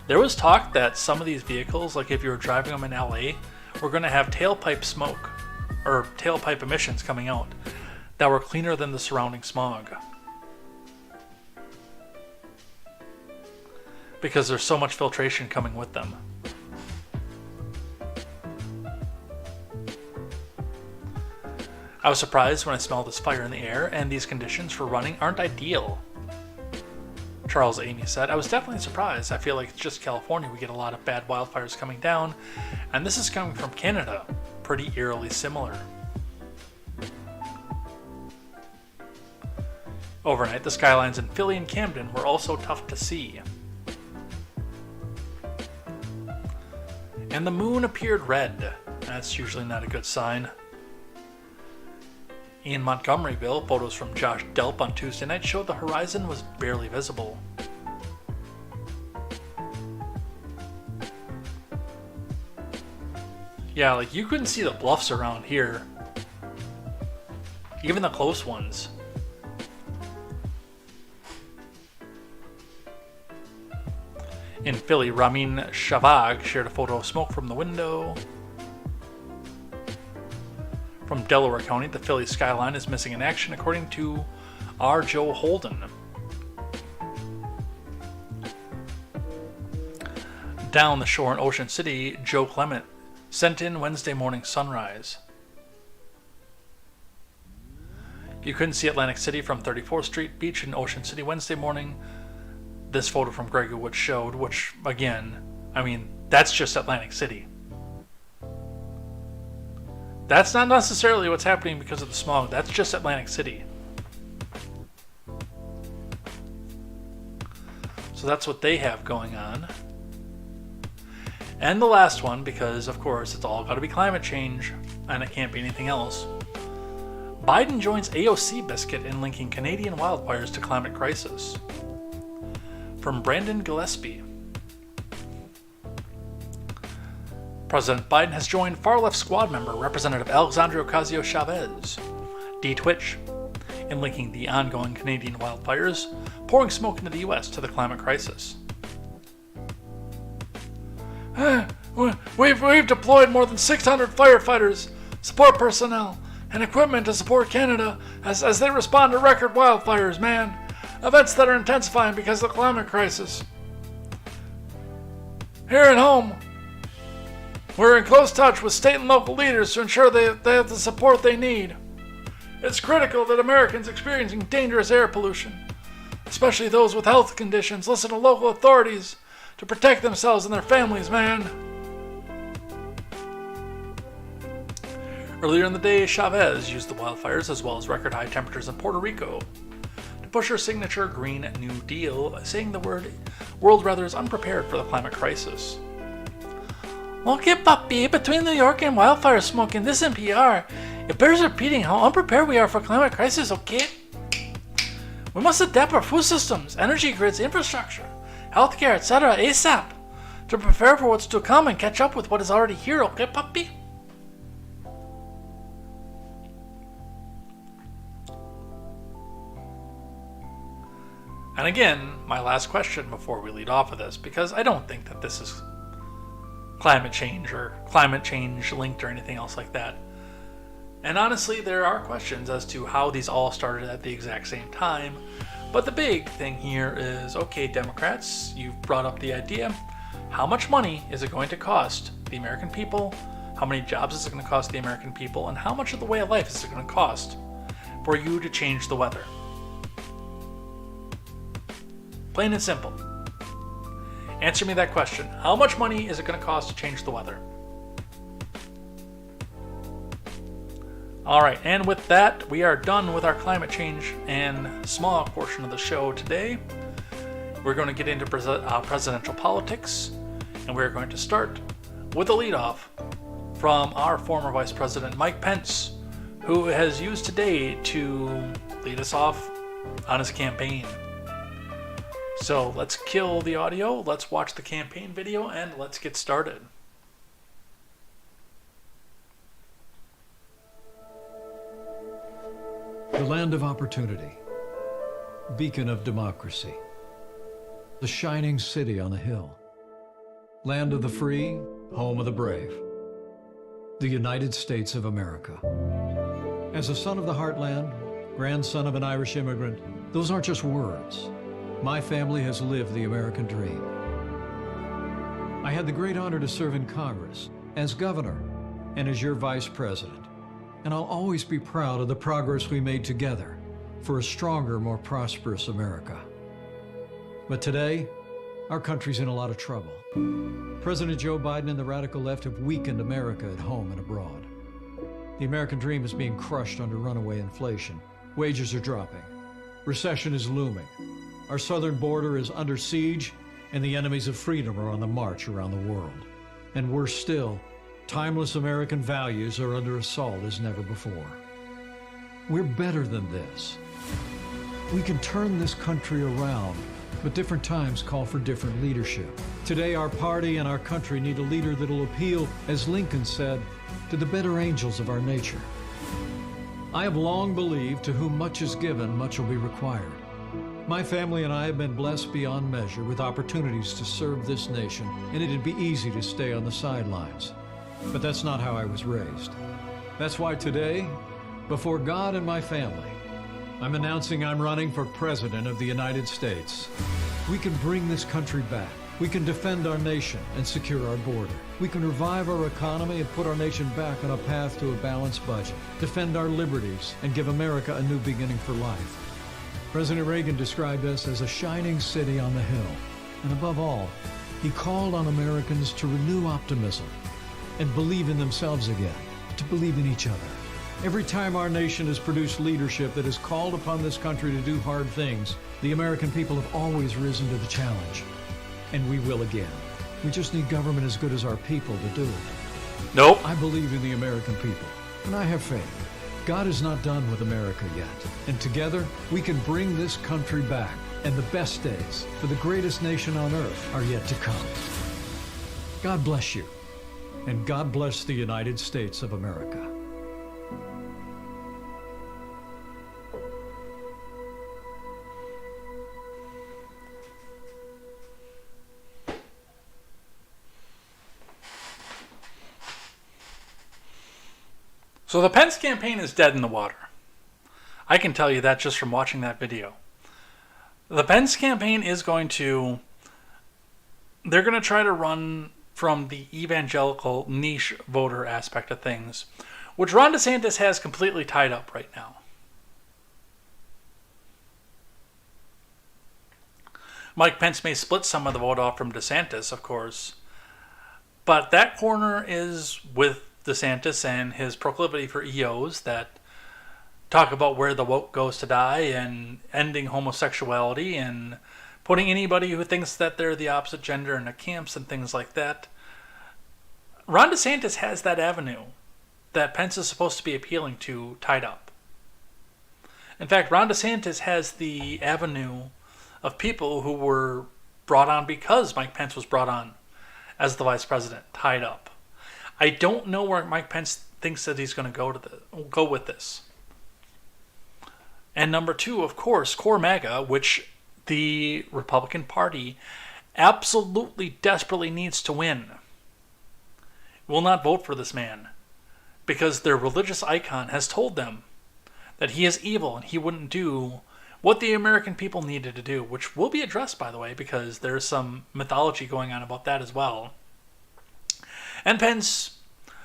there was talk that some of these vehicles, like if you were driving them in LA, were going to have tailpipe smoke or tailpipe emissions coming out that were cleaner than the surrounding smog. Because there's so much filtration coming with them. I was surprised when I smelled this fire in the air, and these conditions for running aren't ideal, Charles Amy said. I was definitely surprised. I feel like it's just California. We get a lot of bad wildfires coming down, and this is coming from Canada. Pretty eerily similar. Overnight, the skylines in Philly and Camden were also tough to see. And the moon appeared red. That's usually not a good sign. In Montgomeryville, photos from Josh Delp on Tuesday night showed the horizon was barely visible. Yeah, like you couldn't see the bluffs around here. Even the close ones. In Philly, Ramin Shavag shared a photo of smoke from the window. From Delaware County, the Philly skyline is missing in action, according to R. Joe Holden. Down the shore in Ocean City, Joe Clement sent in Wednesday morning sunrise. You couldn't see Atlantic City from 34th Street Beach in Ocean City Wednesday morning. This photo from Gregor Wood showed, which, again, I mean, that's just Atlantic City. That's not necessarily what's happening because of the smog. That's just Atlantic City. So that's what they have going on. And the last one, because of course it's all got to be climate change, and it can't be anything else. Biden joins AOC biscuit in linking Canadian wildfires to climate crisis. From Brandon Gillespie. President Biden has joined far-left squad member Representative Alexandria Ocasio-Chavez, D-Twitch, in linking the ongoing Canadian wildfires, pouring smoke into the U.S. to the climate crisis. We've deployed more than 600 firefighters, support personnel, and equipment to support Canada as they respond to record wildfires, man. Events that are intensifying because of the climate crisis. Here at home, we're in close touch with state and local leaders to ensure they have the support they need. It's critical that Americans experiencing dangerous air pollution, especially those with health conditions, listen to local authorities to protect themselves and their families, man. Earlier in the day, Chavez used the wildfires as well as record high temperatures in Puerto Rico to push her signature Green New Deal, saying the world rather is unprepared for the climate crisis. Okay, puppy, between New York and wildfire smoke and this NPR, it bears repeating how unprepared we are for climate crisis, okay? We must adapt our food systems, energy grids, infrastructure, healthcare, etc. ASAP to prepare for what's to come and catch up with what is already here, okay, puppy? And again, my last question before we lead off of this, because I don't think that this is climate change or climate change linked or anything else like that. And honestly, there are questions as to how these all started at the exact same time. But the big thing here is, okay, Democrats, you've brought up the idea. How much money is it going to cost the American people? How many jobs is it going to cost the American people? And how much of the way of life is it going to cost for you to change the weather? Plain and simple. Answer me that question. How much money is it going to cost to change the weather? All right, and with that, we are done with our climate change and small portion of the show today. We're going to get into presidential politics, and we're going to start with a leadoff from our former Vice President Mike Pence, who has used today to lead us off on his campaign. So let's kill the audio, let's watch the campaign video, and let's get started. The land of opportunity, beacon of democracy, the shining city on the hill, land of the free, home of the brave, the United States of America. As a son of the heartland, grandson of an Irish immigrant, those aren't just words. My family has lived the American dream. I had the great honor to serve in Congress, as governor, and as your vice president. And I'll always be proud of the progress we made together for a stronger, more prosperous America. But today, our country's in a lot of trouble. President Joe Biden and the radical left have weakened America at home and abroad. The American dream is being crushed under runaway inflation. Wages are dropping. Recession is looming. Our southern border is under siege, and the enemies of freedom are on the march around the world. And worse still, timeless American values are under assault as never before. We're better than this. We can turn this country around, but different times call for different leadership. Today, our party and our country need a leader that'll appeal, as Lincoln said, to the better angels of our nature. I have long believed, to whom much is given, much will be required. My family and I have been blessed beyond measure with opportunities to serve this nation, and it'd be easy to stay on the sidelines. But that's not how I was raised. That's why today, before God and my family, I'm announcing I'm running for President of the United States. We can bring this country back. We can defend our nation and secure our border. We can revive our economy and put our nation back on a path to a balanced budget, defend our liberties, and give America a new beginning for life. President Reagan described us as a shining city on the hill. And above all, he called on Americans to renew optimism and believe in themselves again, to believe in each other. Every time our nation has produced leadership that has called upon this country to do hard things, the American people have always risen to the challenge. And we will again. We just need government as good as our people to do it. Nope. I believe in the American people, and I have faith. God is not done with America yet. And together, we can bring this country back. And the best days for the greatest nation on earth are yet to come. God bless you. And God bless the United States of America. So the Pence campaign is dead in the water. I can tell you that just from watching that video. The Pence campaign is they're going to try to run from the evangelical niche voter aspect of things, which Ron DeSantis has completely tied up right now. Mike Pence may split some of the vote off from DeSantis, of course, but that corner is with DeSantis and his proclivity for EOs that talk about where the woke goes to die and ending homosexuality and putting anybody who thinks that they're the opposite gender into camps and things like that. Ron DeSantis has that avenue that Pence is supposed to be appealing to tied up. In fact, Ron DeSantis has the avenue of people who were brought on because Mike Pence was brought on as the vice president tied up. I don't know where Mike Pence thinks that he's going to go with this. And number two, of course, Core MAGA, which the Republican Party absolutely desperately needs to win, will not vote for this man because their religious icon has told them that he is evil and he wouldn't do what the American people needed to do, which will be addressed, by the way, because there's some mythology going on about that as well. And Pence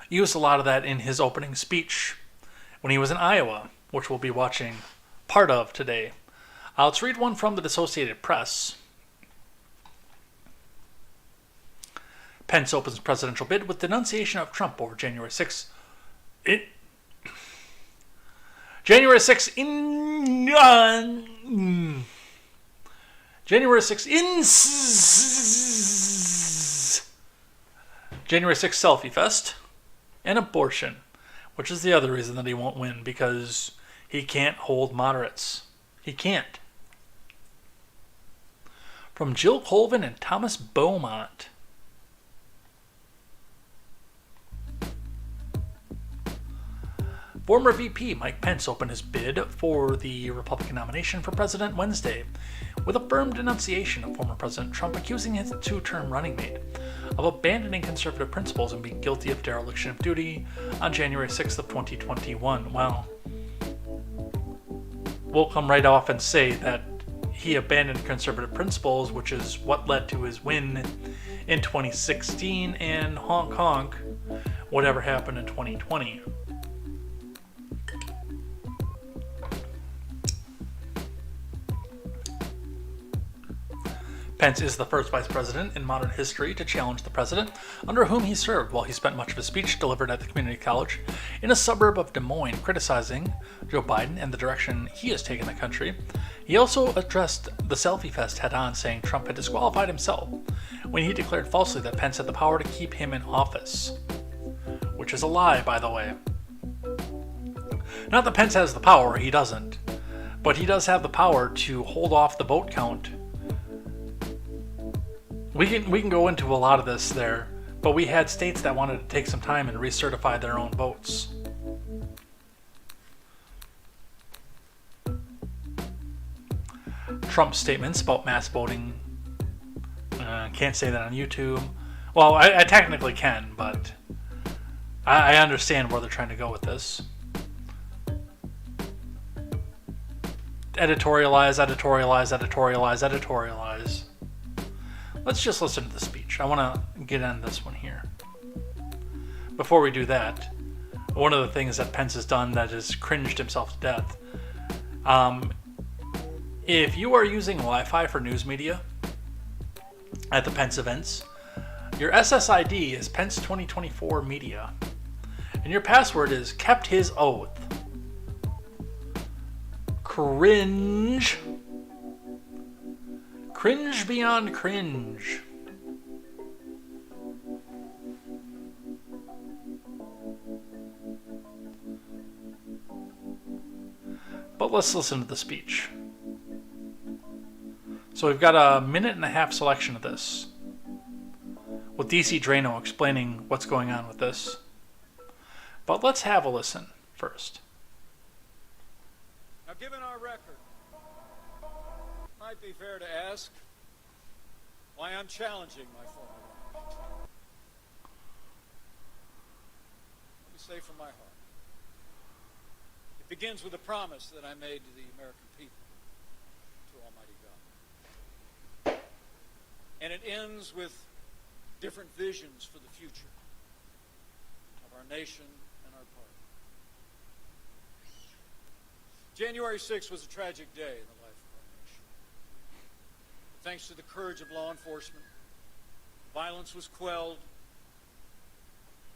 used a lot of that in his opening speech when he was in Iowa, which we'll be watching part of today. Let's read one from the Associated Press. Pence opens presidential bid with denunciation of Trump over January 6th. January 6th in... January 6th in... January 6th Selfie Fest. And abortion. Which is the other reason that he won't win. Because he can't hold moderates. He can't. From Jill Colvin and Thomas Beaumont. Former VP Mike Pence opened his bid for the Republican nomination for president Wednesday with a firm denunciation of former President Trump, accusing his two-term running mate of abandoning conservative principles and being guilty of dereliction of duty on January 6th of 2021. Well, we'll come right off and say that he abandoned conservative principles, which is what led to his win in 2016 and honk honk whatever happened in 2020. Pence is the first vice president in modern history to challenge the president, under whom he served while he spent much of his speech delivered at the community college in a suburb of Des Moines, criticizing Joe Biden and the direction he has taken the country. He also addressed the Selfie Fest head-on, saying Trump had disqualified himself when he declared falsely that Pence had the power to keep him in office. Which is a lie, by the way. Not that Pence has the power, he doesn't. But he does have the power to hold off the vote count. We can go into a lot of this there, but we had states that wanted to take some time and recertify their own votes. Trump's statements about mass voting, can't say that on YouTube. Well, I technically can, but I understand where they're trying to go with this. Editorialize, editorialize, editorialize, editorialize. Let's just listen to the speech. I want to get on this one here. Before we do that, one of the things that Pence has done that has cringed himself to death. If you are using Wi-Fi for news media at the Pence events, your SSID is Pence 2024 Media, and your password is kept his oath. Cringe. Cringe beyond cringe. But let's listen to the speech. So we've got a 1.5-minute selection of this, with DC Drano explaining what's going on with this. But let's have a listen first. Now, given our record, it might be fair to ask why I'm challenging my former life. Let me say from my heart. It begins with a promise that I made to the American people, to Almighty God. And it ends with different visions for the future of our nation and our party. January 6th was a tragic day in the life of our nation. Thanks to the courage of law enforcement, violence was quelled,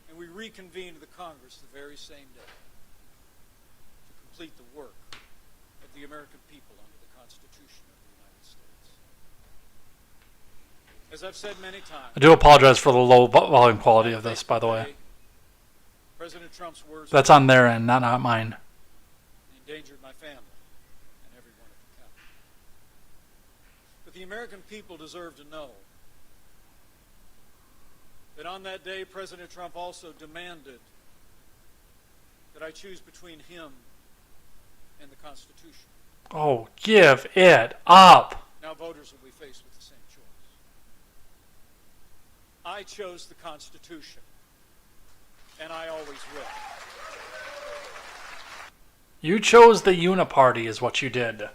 and we reconvened the Congress the very same day to complete the work of the American people under the Constitution of the United States. As I've said many times, I do apologize for the low volume quality of this, by the way. President Trump's words That's on their end, not mine. endangered my family and everyone at the Capitol. But the American people deserve to know that on that day, President Trump also demanded that I choose between him and the Constitution. Oh, give it up. Now voters will be faced with the same choice. I chose the Constitution, and I always will. You chose the uniparty is what you did.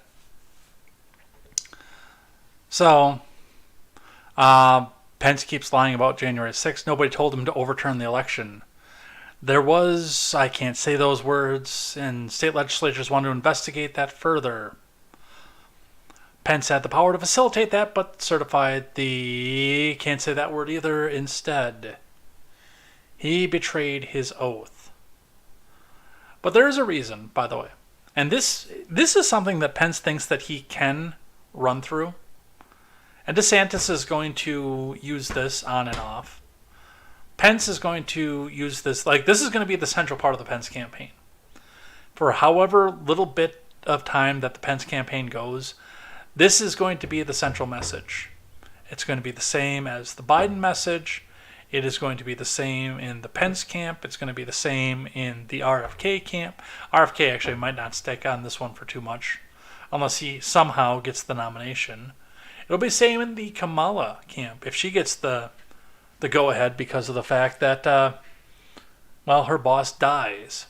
So, Pence keeps lying about January 6th. Nobody told him to overturn the election. There was, I can't say those words, and state legislatures want to investigate that further. Pence had the power to facilitate that, but certified the... can't say that word either. Instead, he betrayed his oath. But there is a reason, by the way. And this is something that Pence thinks that he can run through. And DeSantis is going to use this on and off. Pence is going to use this, like, this is going to be the central part of the Pence campaign. For however little bit of time that the Pence campaign goes, this is going to be the central message. It's going to be the same as the Biden message. It is going to be the same in the Pence camp. It's going to be the same in the RFK camp. RFK actually might not stick on this one for too much, unless he somehow gets the nomination. It'll be the same in the Kamala camp, if she gets the go-ahead because of the fact that, her boss dies.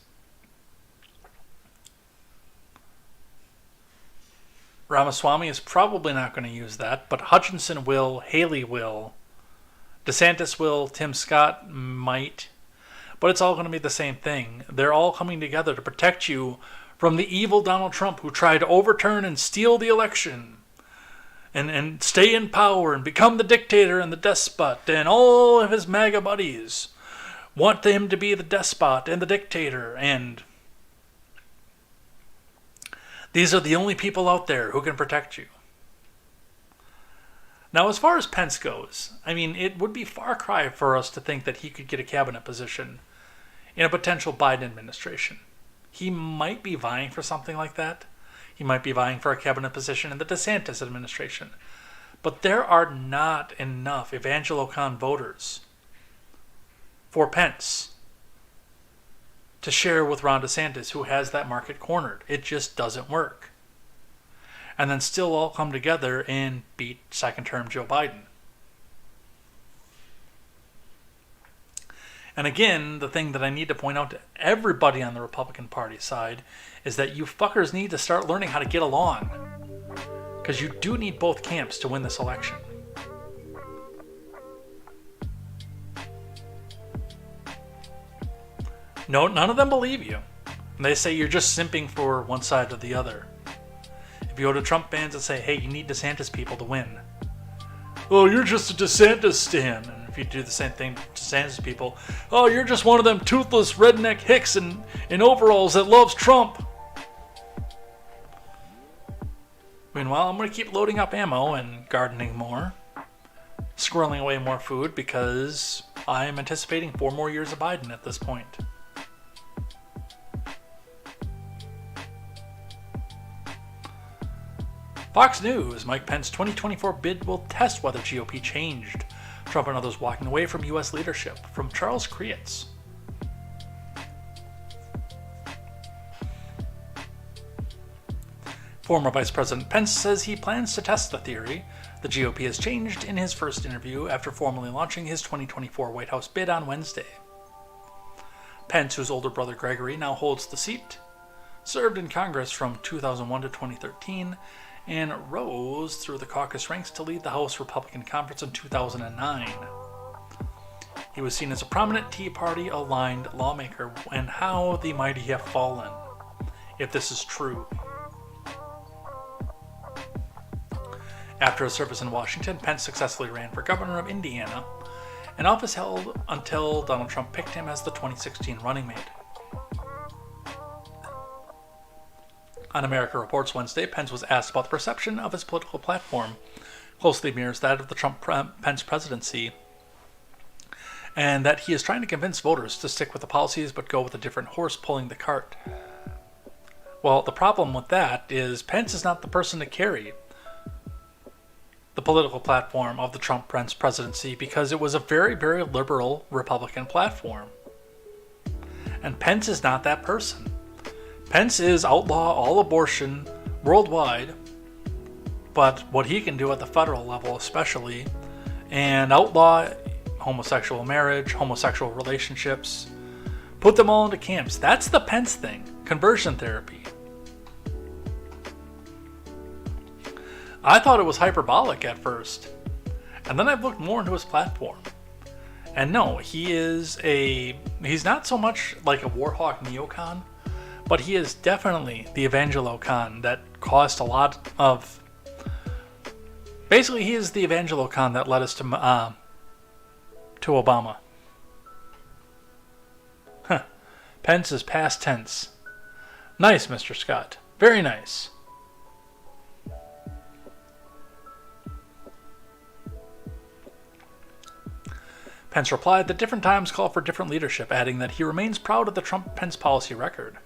Ramaswamy is probably not going to use that, but Hutchinson will, Haley will, DeSantis will, Tim Scott might, but it's all going to be the same thing. They're all coming together to protect you from the evil Donald Trump who tried to overturn and steal the election and stay in power and become the dictator and the despot, and all of his MAGA buddies want him to be the despot and the dictator, and these are the only people out there who can protect you. Now, as far as Pence goes, I mean, it would be far cry for us to think that he could get a cabinet position in a potential Biden administration. He might be vying for something like that. He might be vying for a cabinet position in the DeSantis administration. But there are not enough Evangelo-Con voters for Pence to share with Ron DeSantis, who has that market cornered. It just doesn't work. And then still all come together and beat second-term Joe Biden. And again, the thing that I need to point out to everybody on the Republican Party side is that you fuckers need to start learning how to get along. Because you do need both camps to win this election. No, none of them believe you. They say you're just simping for one side or the other. If you go to Trump bands and say, hey, you need DeSantis people to win. Oh, you're just a DeSantis stan. And if you do the same thing to DeSantis people, oh, you're just one of them toothless redneck hicks in overalls that loves Trump. Meanwhile, I'm going to keep loading up ammo and gardening more. Squirreling away more food because I'm anticipating 4 more years of Biden at this point. Fox News, Mike Pence 2024 bid will test whether GOP changed. Trump and others walking away from U.S. leadership. From Charles Kreitz. Former Vice President Pence says he plans to test the theory the GOP has changed in his first interview after formally launching his 2024 White House bid on Wednesday. Pence, whose older brother Gregory now holds the seat, served in Congress from 2001 to 2013, and rose through the caucus ranks to lead the House Republican Conference in 2009. He was seen as a prominent Tea Party-aligned lawmaker, and how the mighty have fallen, if this is true. After a service in Washington, Pence successfully ran for governor of Indiana, an office held until Donald Trump picked him as the 2016 running mate. On America Reports Wednesday, Pence was asked about the perception of his political platform, closely mirrors that of the Trump-Pence presidency, and that he is trying to convince voters to stick with the policies but go with a different horse pulling the cart. Well, the problem with that is Pence is not the person to carry the political platform of the Trump-Pence presidency because it was a very, very liberal Republican platform. And Pence is not that person. Pence is outlaw all abortion worldwide, but what he can do at the federal level especially, and outlaw homosexual marriage, homosexual relationships, put them all into camps. That's the Pence thing, conversion therapy. I thought it was hyperbolic at first, and then I've looked more into his platform. And no, he's not so much like a warhawk neocon, but he is definitely the Evangelo-Con that caused a lot of Basically, he is the evangelocon that led us to Obama. Huh. Pence is past tense. Nice, Mr. Scott. Very nice. Pence replied that different times call for different leadership, adding that he remains proud of the Trump-Pence policy record.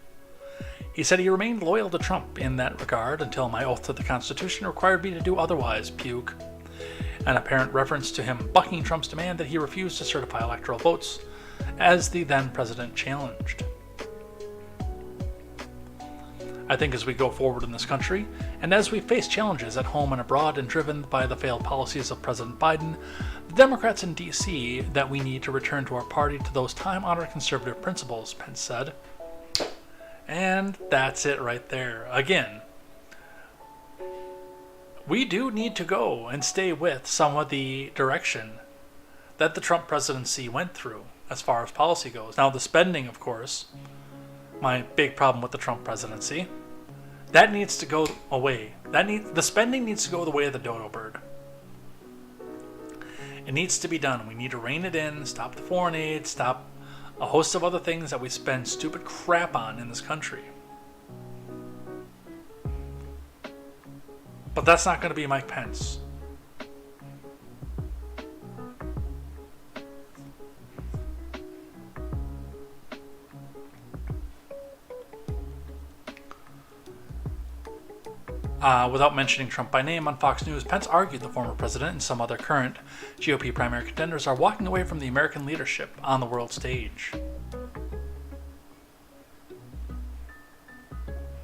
He said he remained loyal to Trump in that regard until my oath to the Constitution required me to do otherwise, puke. An apparent reference to him bucking Trump's demand that he refused to certify electoral votes, as the then president challenged. I think as we go forward in this country, and as we face challenges at home and abroad and driven by the failed policies of President Biden, the Democrats in D.C., that we need to return to our party to those time-honored conservative principles, Pence said. And that's it right there. Again, we do need to go and stay with some of the direction that the Trump presidency went through as far as policy goes. Now, the spending, of course, my big problem with the Trump presidency, that needs to go away. The spending needs to go the way of the dodo bird. It needs to be done. We need to rein it in, stop the foreign aid, stop a host of other things that we spend stupid crap on in this country. But that's not going to be Mike Pence. Without mentioning Trump by name, on Fox News, Pence argued the former president and some other current GOP primary contenders are walking away from the American leadership on the world stage.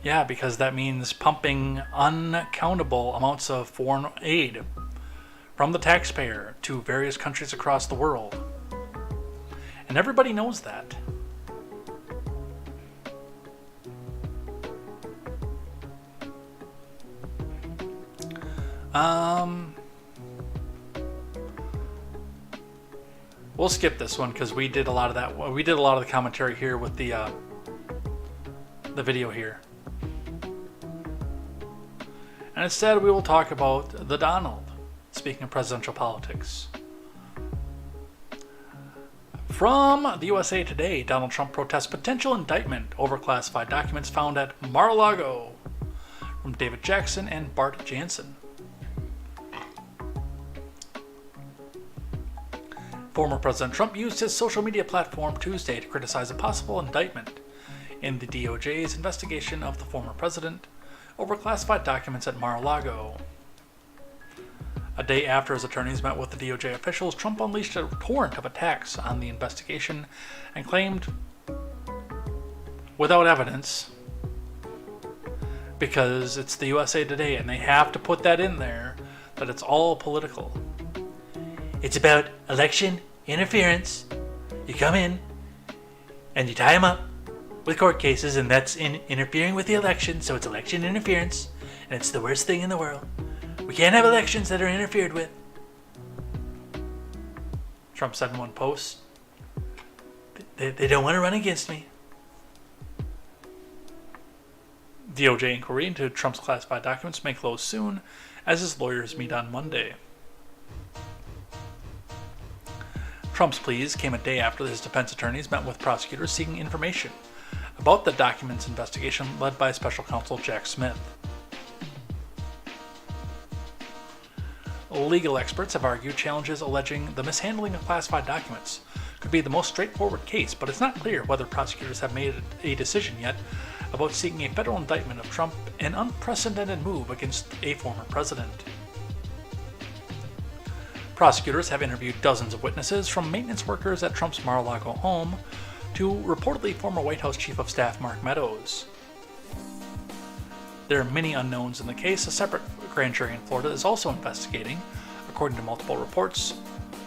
Yeah, because that means pumping uncountable amounts of foreign aid from the taxpayer to various countries across the world. And everybody knows that. We'll skip this one because we did a lot of that. We did a lot of the commentary here with the video here. And instead, we will talk about the Donald, speaking of presidential politics. From the USA Today, Donald Trump protests potential indictment over classified documents found at Mar-a-Lago, from David Jackson and Bart Jansen. Former President Trump used his social media platform Tuesday to criticize a possible indictment in the DOJ's investigation of the former president over classified documents at Mar-a-Lago. A day after his attorneys met with the DOJ officials, Trump unleashed a torrent of attacks on the investigation and claimed, without evidence, because it's the USA Today and they have to put that in there, that it's all political. It's about election interference. You come in and you tie them up with court cases, and that's interfering with the election, so it's election interference, and it's the worst thing in the world. We can't have elections that are interfered with. Trump said in one post, they don't want to run against me. DOJ inquiry into Trump's classified documents may close soon, as his lawyers meet on Monday. Trump's pleas came a day after his defense attorneys met with prosecutors seeking information about the documents investigation led by special counsel Jack Smith. Legal experts have argued challenges alleging the mishandling of classified documents could be the most straightforward case, but it's not clear whether prosecutors have made a decision yet about seeking a federal indictment of Trump, an unprecedented move against a former president. Prosecutors have interviewed dozens of witnesses, from maintenance workers at Trump's Mar-a-Lago home to reportedly former White House Chief of Staff Mark Meadows. There are many unknowns in the case. A separate grand jury in Florida is also investigating. According to multiple reports,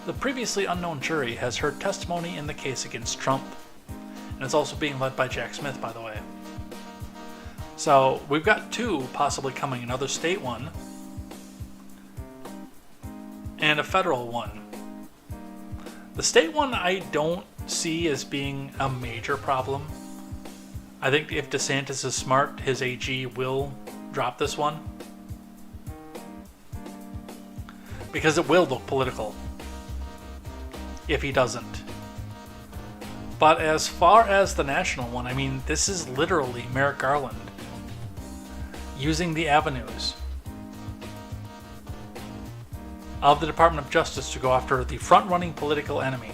the previously unknown jury has heard testimony in the case against Trump, and it's also being led by Jack Smith, by the way. So we've got two possibly coming, another state one and a federal one. The state one I don't see as being a major problem. I think if DeSantis is smart, his AG will drop this one. because it will look political if he doesn't. But as far as the national one, I mean, this is literally Merrick Garland using the avenues of the Department of Justice to go after the front-running political enemy.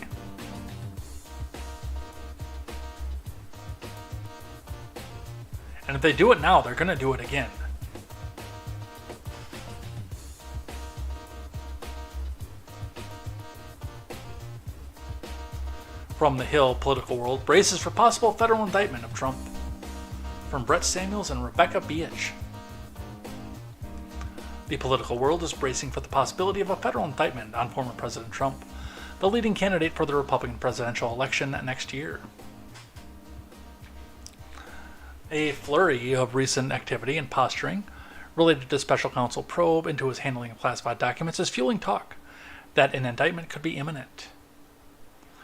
And if they do it now, they're going to do it again. From the Hill, political world braces for possible federal indictment of Trump. From Brett Samuels and Rebecca Beach. The political world is bracing for the possibility of a federal indictment on former President Trump, the leading candidate for the Republican presidential election next year. A flurry of recent activity and posturing related to special counsel probe into his handling of classified documents is fueling talk that an indictment could be imminent.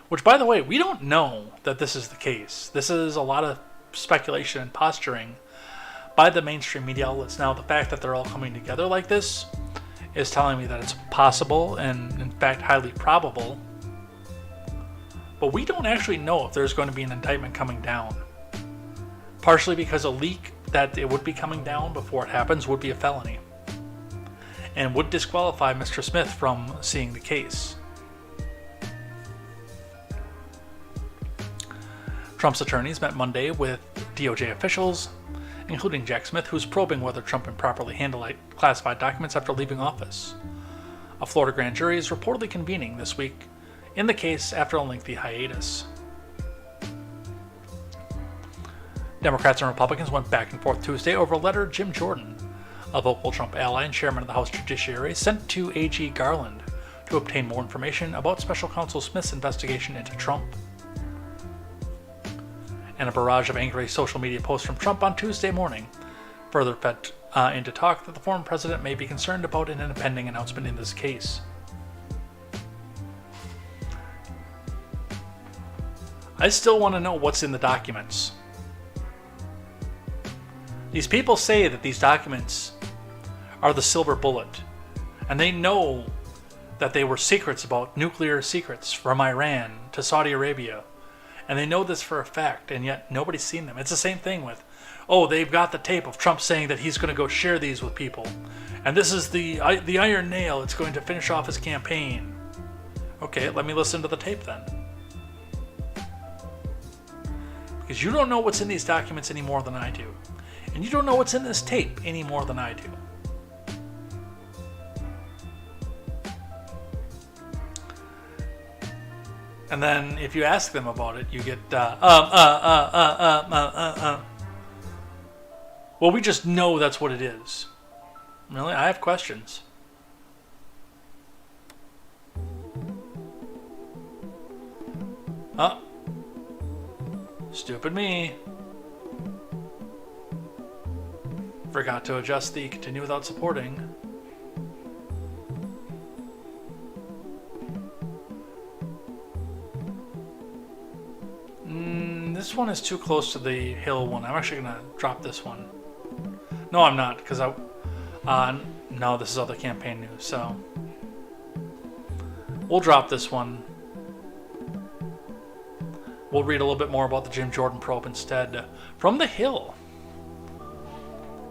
Which, by the way, we don't know that this is the case. This is a lot of speculation and posturing by the mainstream media outlets. Now, the fact that they're all coming together like this is telling me that it's possible and, in fact, highly probable. But we don't actually know if there's going to be an indictment coming down. Partially because a leak that it would be coming down before it happens would be a felony and would disqualify Mr. Smith from seeing the case. Trump's attorneys met Monday with DOJ officials, including Jack Smith, who's probing whether Trump improperly handled classified documents after leaving office. A Florida grand jury is reportedly convening this week in the case after a lengthy hiatus. Democrats and Republicans went back and forth Tuesday over a letter Jim Jordan, a vocal Trump ally and chairman of the House Judiciary, sent to AG Garland to obtain more information about Special Counsel Smith's investigation into Trump. And a barrage of angry social media posts from Trump on Tuesday morning further fed into talk that the former president may be concerned about an impending announcement in this case. I still want to know what's in the documents. These people say that these documents are the silver bullet, and they know that they were secrets about nuclear secrets from Iran to Saudi Arabia. And they know this for a fact, and yet nobody's seen them. It's the same thing with, oh, they've got the tape of Trump saying that he's going to go share these with people. And this is the iron nail. It's going to finish off his campaign. Okay, let me listen to the tape then. Because you don't know what's in these documents any more than I do. And you don't know what's in this tape any more than I do. And then if you ask them about it, you get, Well, we just know that's what it is. Really? I have questions. Oh. Stupid me. Forgot to adjust the continue without supporting. This one is too close to the Hill one. I'm actually going to drop this one. No, I'm not, because no, this is other campaign news, so we'll drop this one. We'll read a little bit more about the Jim Jordan probe instead. From the Hill.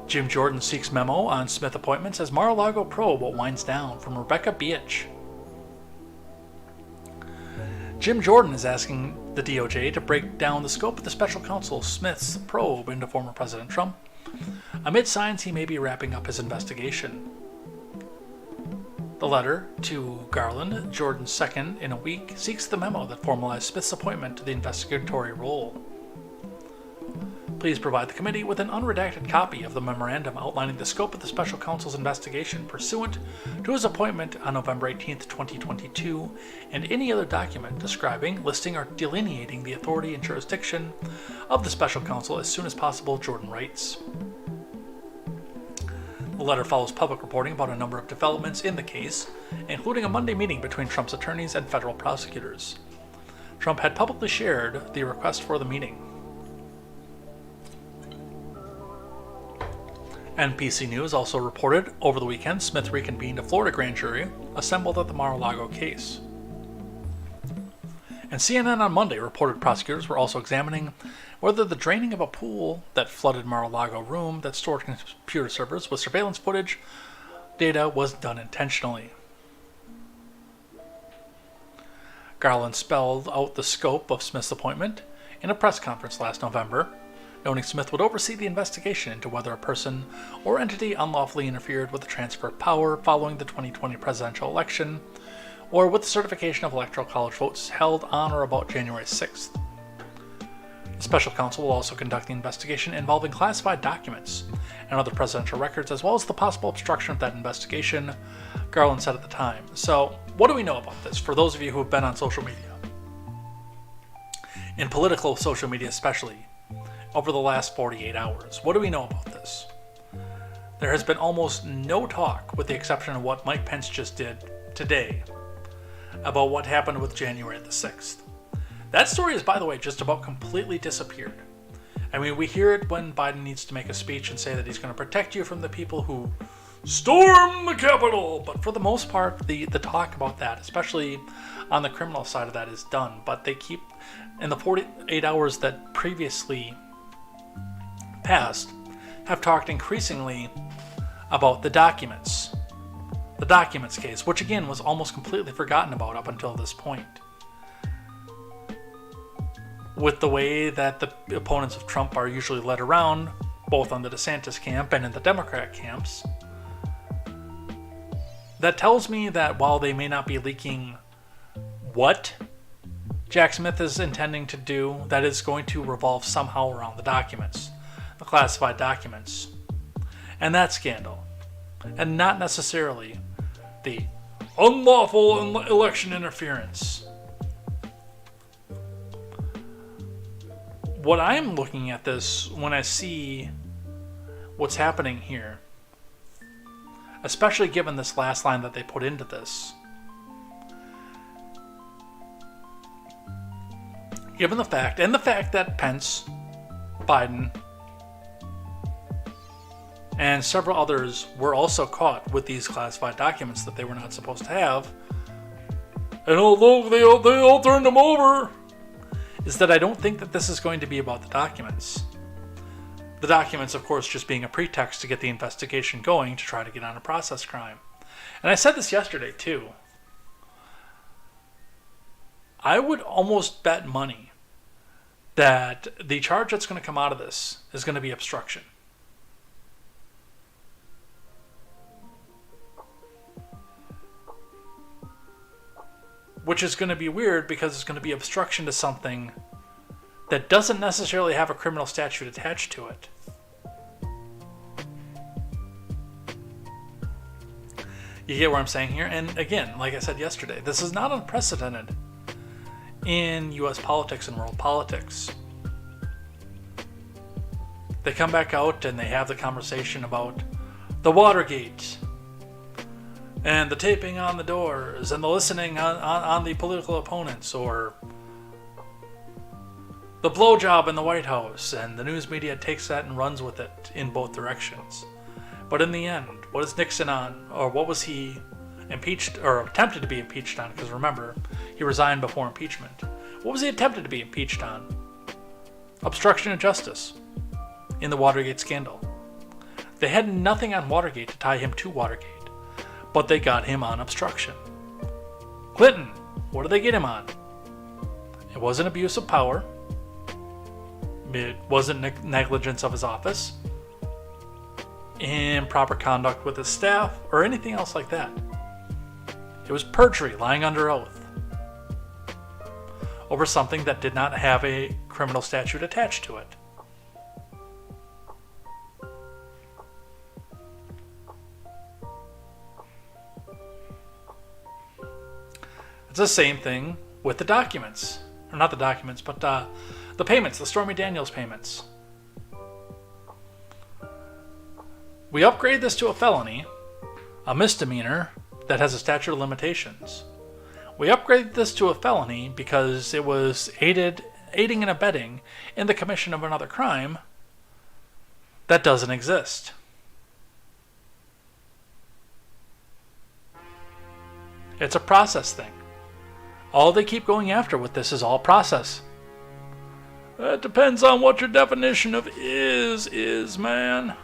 Jim Jordan seeks memo on Smith appointments as Mar-a-Lago probe winds down. From Rebecca Beach. Jim Jordan is asking the DOJ to break down the scope of the special counsel Smith's probe into former President Trump, amid signs he may be wrapping up his investigation. The letter to Garland, Jordan's second in a week, seeks the memo that formalized Smith's appointment to the investigatory role. Please provide the committee with an unredacted copy of the memorandum outlining the scope of the special counsel's investigation pursuant to his appointment on November 18, 2022, and any other document describing, listing, or delineating the authority and jurisdiction of the special counsel as soon as possible, Jordan writes. The letter follows public reporting about a number of developments in the case, including a Monday meeting between Trump's attorneys and federal prosecutors. Trump had publicly shared the request for the meeting. NBC News also reported over the weekend Smith reconvened a Florida grand jury assembled at the Mar-a-Lago case. And CNN on Monday reported prosecutors were also examining whether the draining of a pool that flooded Mar-a-Lago room that stored computer servers with surveillance footage data was done intentionally. Garland spelled out the scope of Smith's appointment in a press conference last November, noting Smith would oversee the investigation into whether a person or entity unlawfully interfered with the transfer of power following the 2020 presidential election or with the certification of electoral college votes held on or about January 6th. The special counsel will also conduct the investigation involving classified documents and other presidential records, as well as the possible obstruction of that investigation, Garland said at the time. So, what do we know about this, for those of you who have been on social media? In political social media especially, over the last 48 hours, what do we know about this? There has been almost no talk, with the exception of what Mike Pence just did today, about what happened with January the 6th. That story is, by the way, just about completely disappeared. I mean, we hear it when Biden needs to make a speech and say that he's going to protect you from the people who storm the Capitol. But for the most part, the talk about that, especially on the criminal side of that, is done. But they keep, in the 48 hours that previously passed, have talked increasingly about the documents. The documents case, which again was almost completely forgotten about up until this point. With the way that the opponents of Trump are usually led around, both on the DeSantis camp and in the Democrat camps, that tells me that while they may not be leaking what Jack Smith is intending to do, that is going to revolve somehow around the documents, the classified documents, and that scandal, and not necessarily the unlawful election interference. What I'm looking at this when I see what's happening here, especially given this last line that they put into this, given the fact that Pence, Biden, and several others were also caught with these classified documents that they were not supposed to have, and although they all turned them over, is that I don't think that this is going to be about the documents. The documents, of course, just being a pretext to get the investigation going to try to get on a process crime. And I said this yesterday, too. I would almost bet money that the charge that's going to come out of this is going to be obstruction. Which is going to be weird because it's going to be obstruction to something that doesn't necessarily have a criminal statute attached to it. You get what I'm saying here? And again, like I said yesterday, this is not unprecedented in U.S. politics and world politics. They come back out and they have the conversation about the Watergate and the taping on the doors and the listening on the political opponents, or the blowjob in the White House, and the news media takes that and runs with it in both directions. But in the end, what is Nixon on, or what was he impeached or attempted to be impeached on? Because remember, he resigned before impeachment. What was he attempted to be impeached on? Obstruction of justice in the Watergate scandal. They had nothing on Watergate to tie him to Watergate, but they got him on obstruction. Clinton, what did they get him on? It wasn't abuse of power. It wasn't negligence of his office, improper conduct with his staff, or anything else like that. It was perjury, lying under oath, over something that did not have a criminal statute attached to it. It's the same thing with the documents. Or not the documents, but the payments, the Stormy Daniels payments. We upgrade this to a felony, a misdemeanor that has a statute of limitations. We upgrade this to a felony because it was aiding and abetting in the commission of another crime that doesn't exist. It's a process thing. All they keep going after with this is all process. It depends on what your definition of is, man.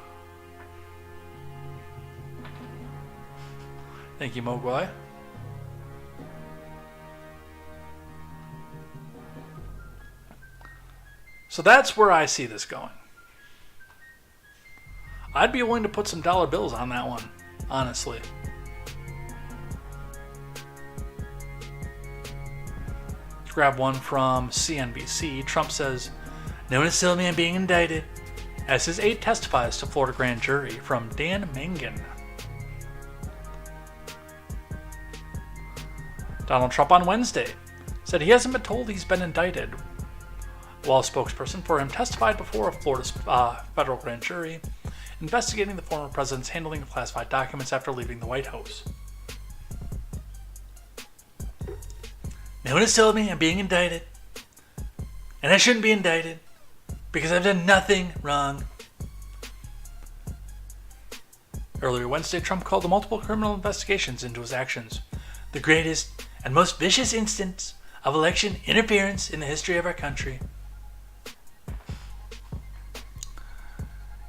Thank you, Mogwai. So that's where I see this going. I'd be willing to put some dollar bills on that one, honestly. Let's grab one from CNBC. Trump says, "No Stillman being indicted," as his aide testifies to Florida grand jury, from Dan Mangan. Donald Trump on Wednesday said he hasn't been told he's been indicted, while a spokesperson for him testified before a Florida federal grand jury investigating the former president's handling of classified documents after leaving the White House. "No one has told me I'm being indicted, and I shouldn't be indicted because I've done nothing wrong." Earlier Wednesday, Trump called the multiple criminal investigations into his actions the greatest and most vicious instance of election interference in the history of our country.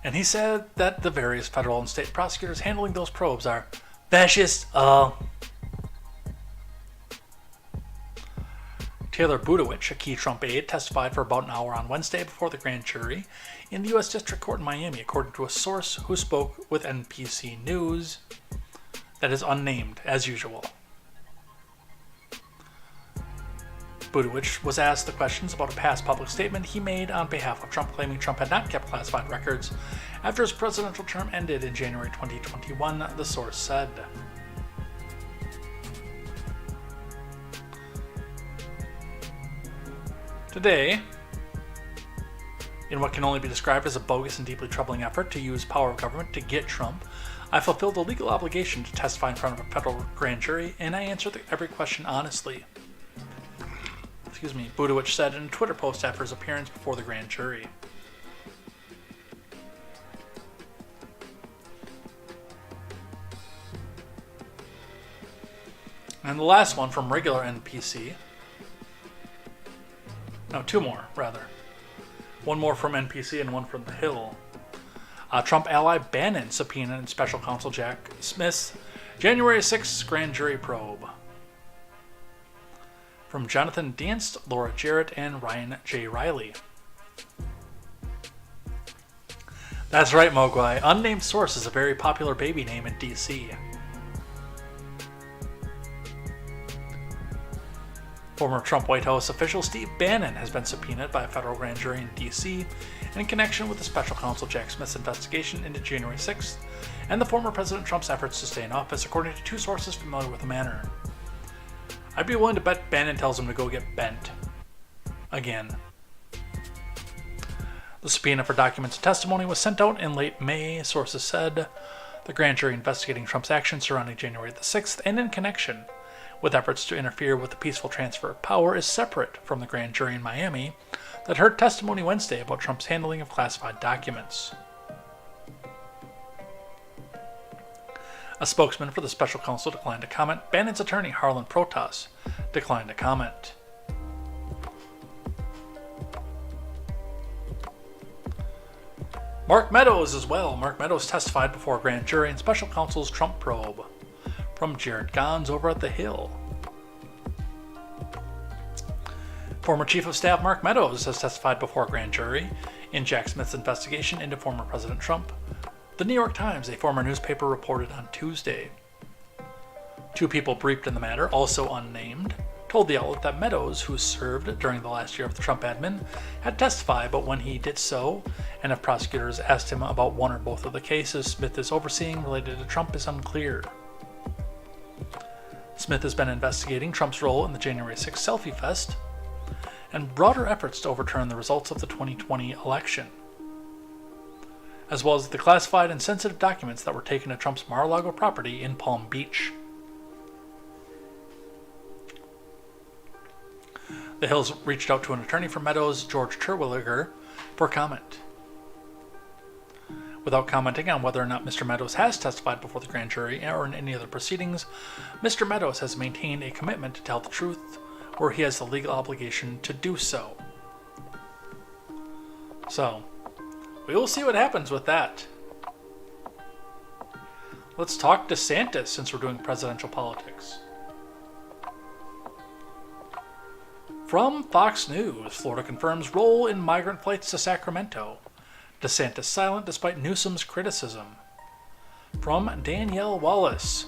And he said that the various federal and state prosecutors handling those probes are fascist. Taylor Budowich, a key Trump aide, testified for about an hour on Wednesday before the grand jury in the U.S. District Court in Miami, according to a source who spoke with NBC News that is unnamed, as usual. Budowich was asked the questions about a past public statement he made on behalf of Trump, claiming Trump had not kept classified records after his presidential term ended in January 2021, the source said. Today, in what can only be described as a bogus and deeply troubling effort to use power of government to get Trump, I fulfilled the legal obligation to testify in front of a federal grand jury, and I answered every question honestly. Budowich said in a Twitter post after his appearance before the grand jury. And the last one from regular NPC. No, two more, rather. One more from NPC and one from The Hill. Trump ally Bannon subpoenaed special counsel Jack Smith's January 6th grand jury probe. From Jonathan Danst, Laura Jarrett, and Ryan J. Riley. That's right, Mogwai. Unnamed source is a very popular baby name in D.C. Former Trump White House official Steve Bannon has been subpoenaed by a federal grand jury in D.C. in connection with the special counsel Jack Smith's investigation into January 6th and the former President Trump's efforts to stay in office, according to two sources familiar with the matter. I'd be willing to bet Bannon tells him to go get bent. Again. The subpoena for documents and testimony was sent out in late May, sources said. The grand jury investigating Trump's actions surrounding January the 6th and in connection with efforts to interfere with the peaceful transfer of power is separate from the grand jury in Miami that heard testimony Wednesday about Trump's handling of classified documents. A spokesman for the special counsel declined to comment. Bannon's attorney, Harlan Protas, declined to comment. Mark Meadows as well. Mark Meadows testified before a grand jury in special counsel's Trump probe. From Jared Gons over at The Hill. Former Chief of Staff Mark Meadows has testified before a grand jury in Jack Smith's investigation into former President Trump. The New York Times, a former newspaper, reported on Tuesday. Two people briefed in the matter, also unnamed, told the outlet that Meadows, who served during the last year of the Trump admin, had testified, but when he did so, and if prosecutors asked him about one or both of the cases Smith is overseeing related to Trump, is unclear. Smith has been investigating Trump's role in the January 6th selfie fest and broader efforts to overturn the results of the 2020 election, as well as the classified and sensitive documents that were taken to Trump's Mar-a-Lago property in Palm Beach. The Hills reached out to an attorney for Meadows, George Terwilliger, for comment. Without commenting on whether or not Mr. Meadows has testified before the grand jury or in any other proceedings, Mr. Meadows has maintained a commitment to tell the truth where he has the legal obligation to do so. So, we will see what happens with that. Let's talk DeSantis since we're doing presidential politics. From Fox News, Florida confirms role in migrant flights to Sacramento. DeSantis silent despite Newsom's criticism. From Danielle Wallace.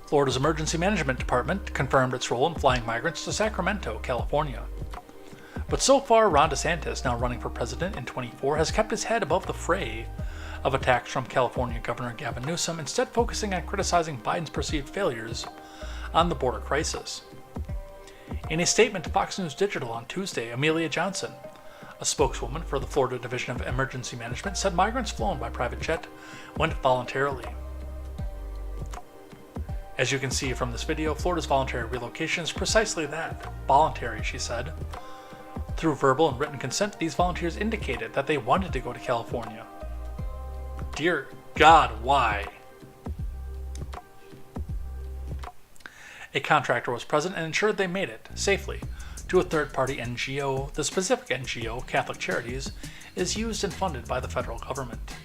Florida's Emergency Management Department confirmed its role in flying migrants to Sacramento, California. But so far, Ron DeSantis, now running for president in 2024, has kept his head above the fray of attacks from California Governor Gavin Newsom, instead focusing on criticizing Biden's perceived failures on the border crisis. In a statement to Fox News Digital on Tuesday, Amelia Johnson, a spokeswoman for the Florida Division of Emergency Management, said migrants flown by private jet went voluntarily. As you can see from this video, Florida's voluntary relocation is precisely that, voluntary, she said. Through verbal and written consent, these volunteers indicated that they wanted to go to California. Dear God, why? A contractor was present and ensured they made it, safely, to a third-party NGO. The specific NGO, Catholic Charities, is used and funded by the federal government.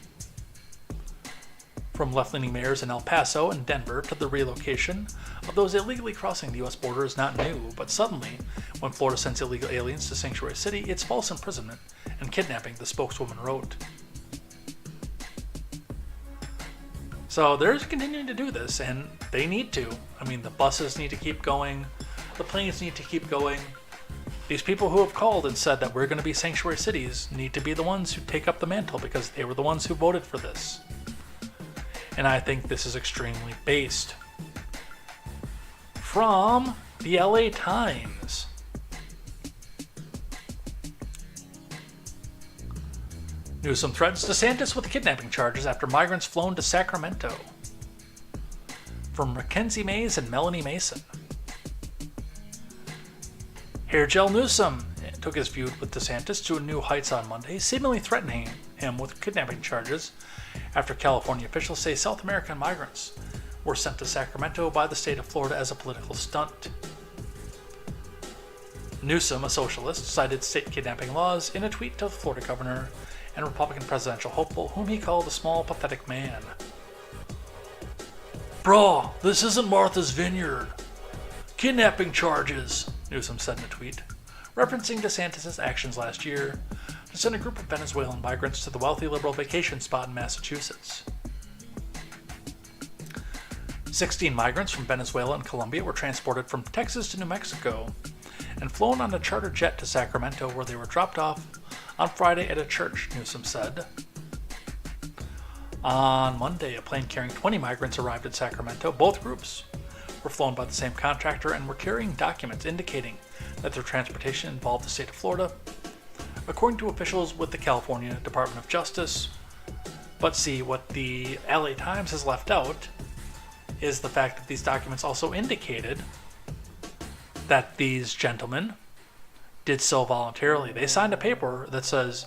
From left-leaning mayors in El Paso and Denver to the relocation of those illegally crossing the U.S. border is not new, but suddenly, when Florida sends illegal aliens to Sanctuary City, it's false imprisonment and kidnapping, the spokeswoman wrote. So they're continuing to do this, and they need to. I mean, the buses need to keep going, the planes need to keep going. These people who have called and said that we're going to be sanctuary cities need to be the ones who take up the mantle because they were the ones who voted for this. And I think this is extremely based. From the LA Times. Newsom threatens DeSantis with kidnapping charges after migrants flown to Sacramento. From Mackenzie Mays and Melanie Mason. Hair Gel Newsom took his feud with DeSantis to new heights on Monday, seemingly threatening him with kidnapping charges after California officials say South American migrants were sent to Sacramento by the state of Florida as a political stunt. Newsom, a socialist, cited state kidnapping laws in a tweet to the Florida governor and Republican presidential hopeful, whom he called a small, pathetic man. Bro, this isn't Martha's Vineyard. Kidnapping charges, Newsom said in a tweet, referencing DeSantis' actions last year to send a group of Venezuelan migrants to the wealthy liberal vacation spot in Massachusetts. 16 migrants from Venezuela and Colombia were transported from Texas to New Mexico and flown on a charter jet to Sacramento, where they were dropped off on Friday at a church, Newsom said. On Monday, a plane carrying 20 migrants arrived at Sacramento. Both groups were flown by the same contractor and were carrying documents indicating that their transportation involved the state of Florida, according to officials with the California Department of Justice. But see, what the LA Times has left out is the fact that these documents also indicated that these gentlemen did so voluntarily. They signed a paper that says,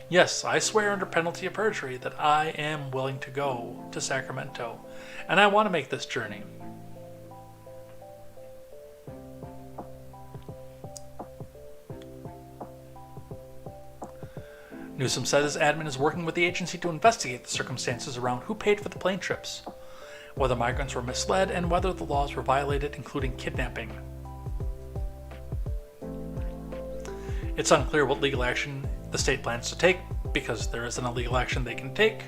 yes, I swear under penalty of perjury that I am willing to go to Sacramento, and I want to make this journey. Newsom said his admin is working with the agency to investigate the circumstances around who paid for the plane trips, whether migrants were misled, and whether the laws were violated, including kidnapping. It's unclear what legal action the state plans to take, because there isn't a legal action they can take.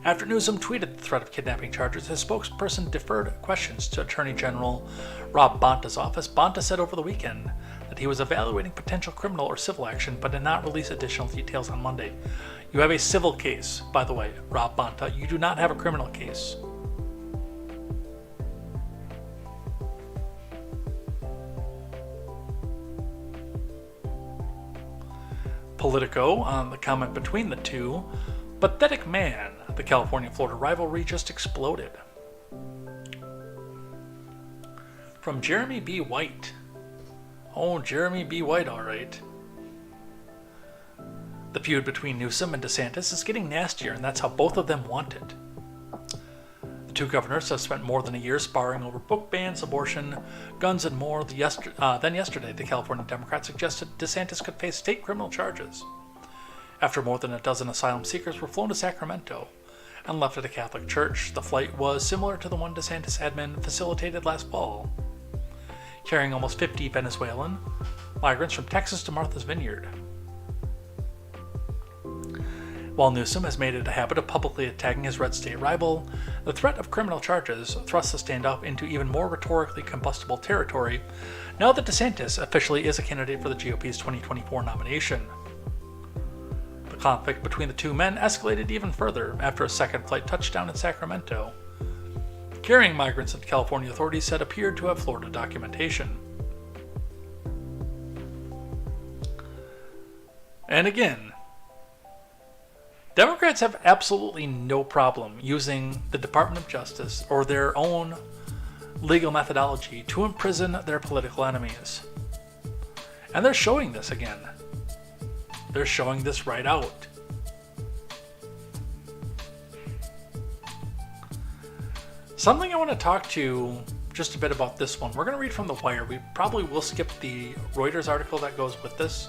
After Newsom tweeted the threat of kidnapping charges, his spokesperson deferred questions to Attorney General Rob Bonta's office. Bonta said over the weekend that he was evaluating potential criminal or civil action, but did not release additional details on Monday. You have a civil case, by the way, Rob Bonta. You do not have a criminal case. Politico, on the comment between the two, pathetic man, the California-Florida rivalry just exploded. From Jeremy B. White. Oh, Jeremy B. White, all right. The feud between Newsom and DeSantis is getting nastier, and that's how both of them want it. The two governors have spent more than a year sparring over book bans, abortion, guns, and more. Then yesterday, the California Democrat suggested DeSantis could face state criminal charges after more than a dozen asylum seekers were flown to Sacramento and left at a Catholic church. The flight was similar to the one DeSantis admin facilitated last fall, carrying almost 50 Venezuelan migrants from Texas to Martha's Vineyard. While Newsom has made it a habit of publicly attacking his red state rival, the threat of criminal charges thrusts the standoff into even more rhetorically combustible territory now that DeSantis officially is a candidate for the GOP's 2024 nomination. The conflict between the two men escalated even further after a second flight touched down in Sacramento, carrying migrants that California authorities said appeared to have Florida documentation. And again, Democrats have absolutely no problem using the Department of Justice or their own legal methodology to imprison their political enemies. And they're showing this again. They're showing this right out. Something I want to talk to just a bit about this one. We're going to read from The Wire. We probably will skip the Reuters article that goes with this.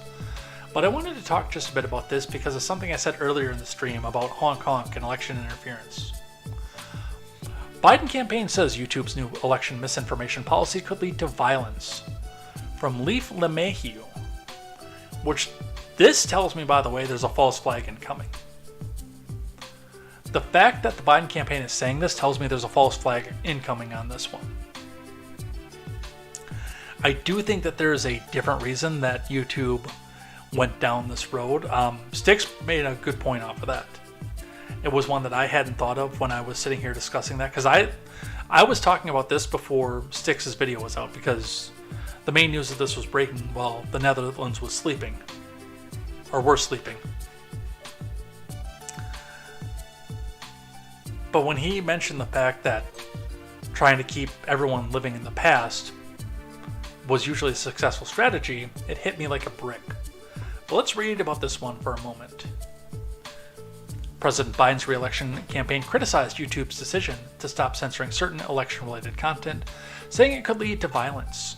But I wanted to talk just a bit about this because of something I said earlier in the stream about Hong Kong and election interference. Biden campaign says YouTube's new election misinformation policy could lead to violence. From Leaf LeMahieu, which this tells me, by the way, there's a false flag incoming. The fact that the Biden campaign is saying this tells me there's a false flag incoming on this one. I do think that there is a different reason that YouTube went down this road. Styx made a good point off of that. It was one that I hadn't thought of when I was sitting here discussing that, because I was talking about this before Styx's video was out, because the main news of this was breaking while the Netherlands was sleeping, or were sleeping. But when he mentioned the fact that trying to keep everyone living in the past was usually a successful strategy, it hit me like a brick. But let's read about this one for a moment. President Biden's re-election campaign criticized YouTube's decision to stop censoring certain election-related content, saying it could lead to violence.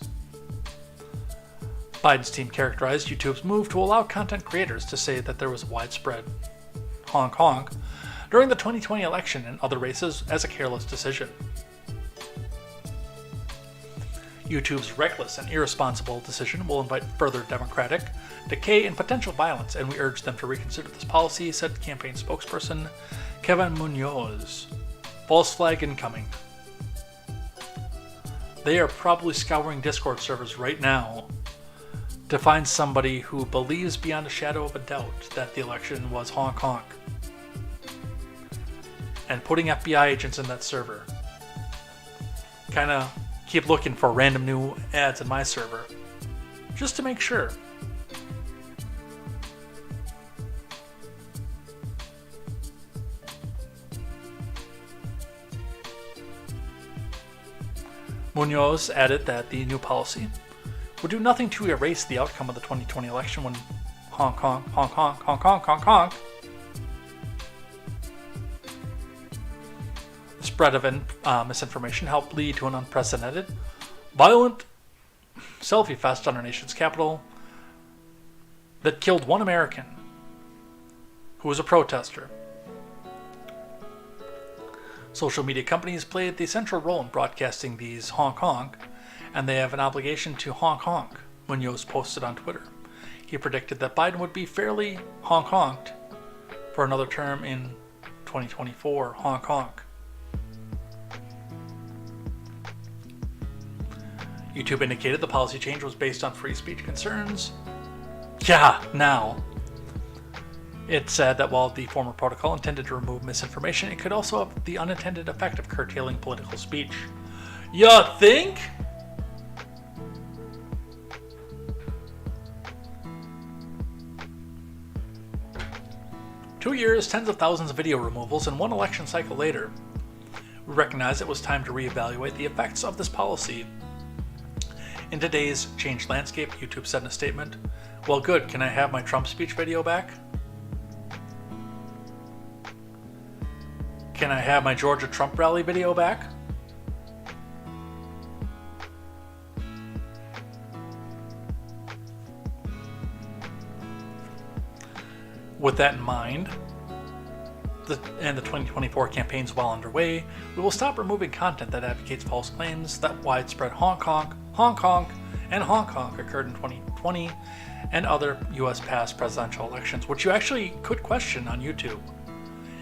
Biden's team characterized YouTube's move to allow content creators to say that there was widespread honk during the 2020 election and other races as a careless decision. YouTube's reckless and irresponsible decision will invite further democratic decay and potential violence, and we urge them to reconsider this policy, said campaign spokesperson Kevin Munoz. False flag incoming. They are probably scouring Discord servers right now to find somebody who believes beyond a shadow of a doubt that the election was honk honk, and putting FBI agents in that server. Kind of keep looking for random new ads in my server, just to make sure. Munoz added that the new policy would do nothing to erase the outcome of the 2020 election when honk honk, honk honk, honk honk, honk honk. The spread of misinformation helped lead to an unprecedented, violent selfie fest on our nation's capital that killed one American who was a protester. Social media companies played the central role in broadcasting these honk honk, and they have an obligation to honk honk, Munoz posted on Twitter. He predicted that Biden would be fairly honk honked for another term in 2024. Honk honk. YouTube indicated the policy change was based on free speech concerns. Yeah, now. It said that while the former protocol intended to remove misinformation, it could also have the unintended effect of curtailing political speech. Ya think? Two years, tens of thousands of video removals, and one election cycle later, we recognized it was time to reevaluate the effects of this policy. In today's changed landscape, YouTube said in a statement, "Well, good, can I have my Trump speech video back?" Can I have my Georgia Trump rally video back? With that in mind, and the 2024 campaign's well underway, we will stop removing content that advocates false claims that widespread honk honk, and honk honk occurred in 2020 and other US past presidential elections, which you actually could question on YouTube.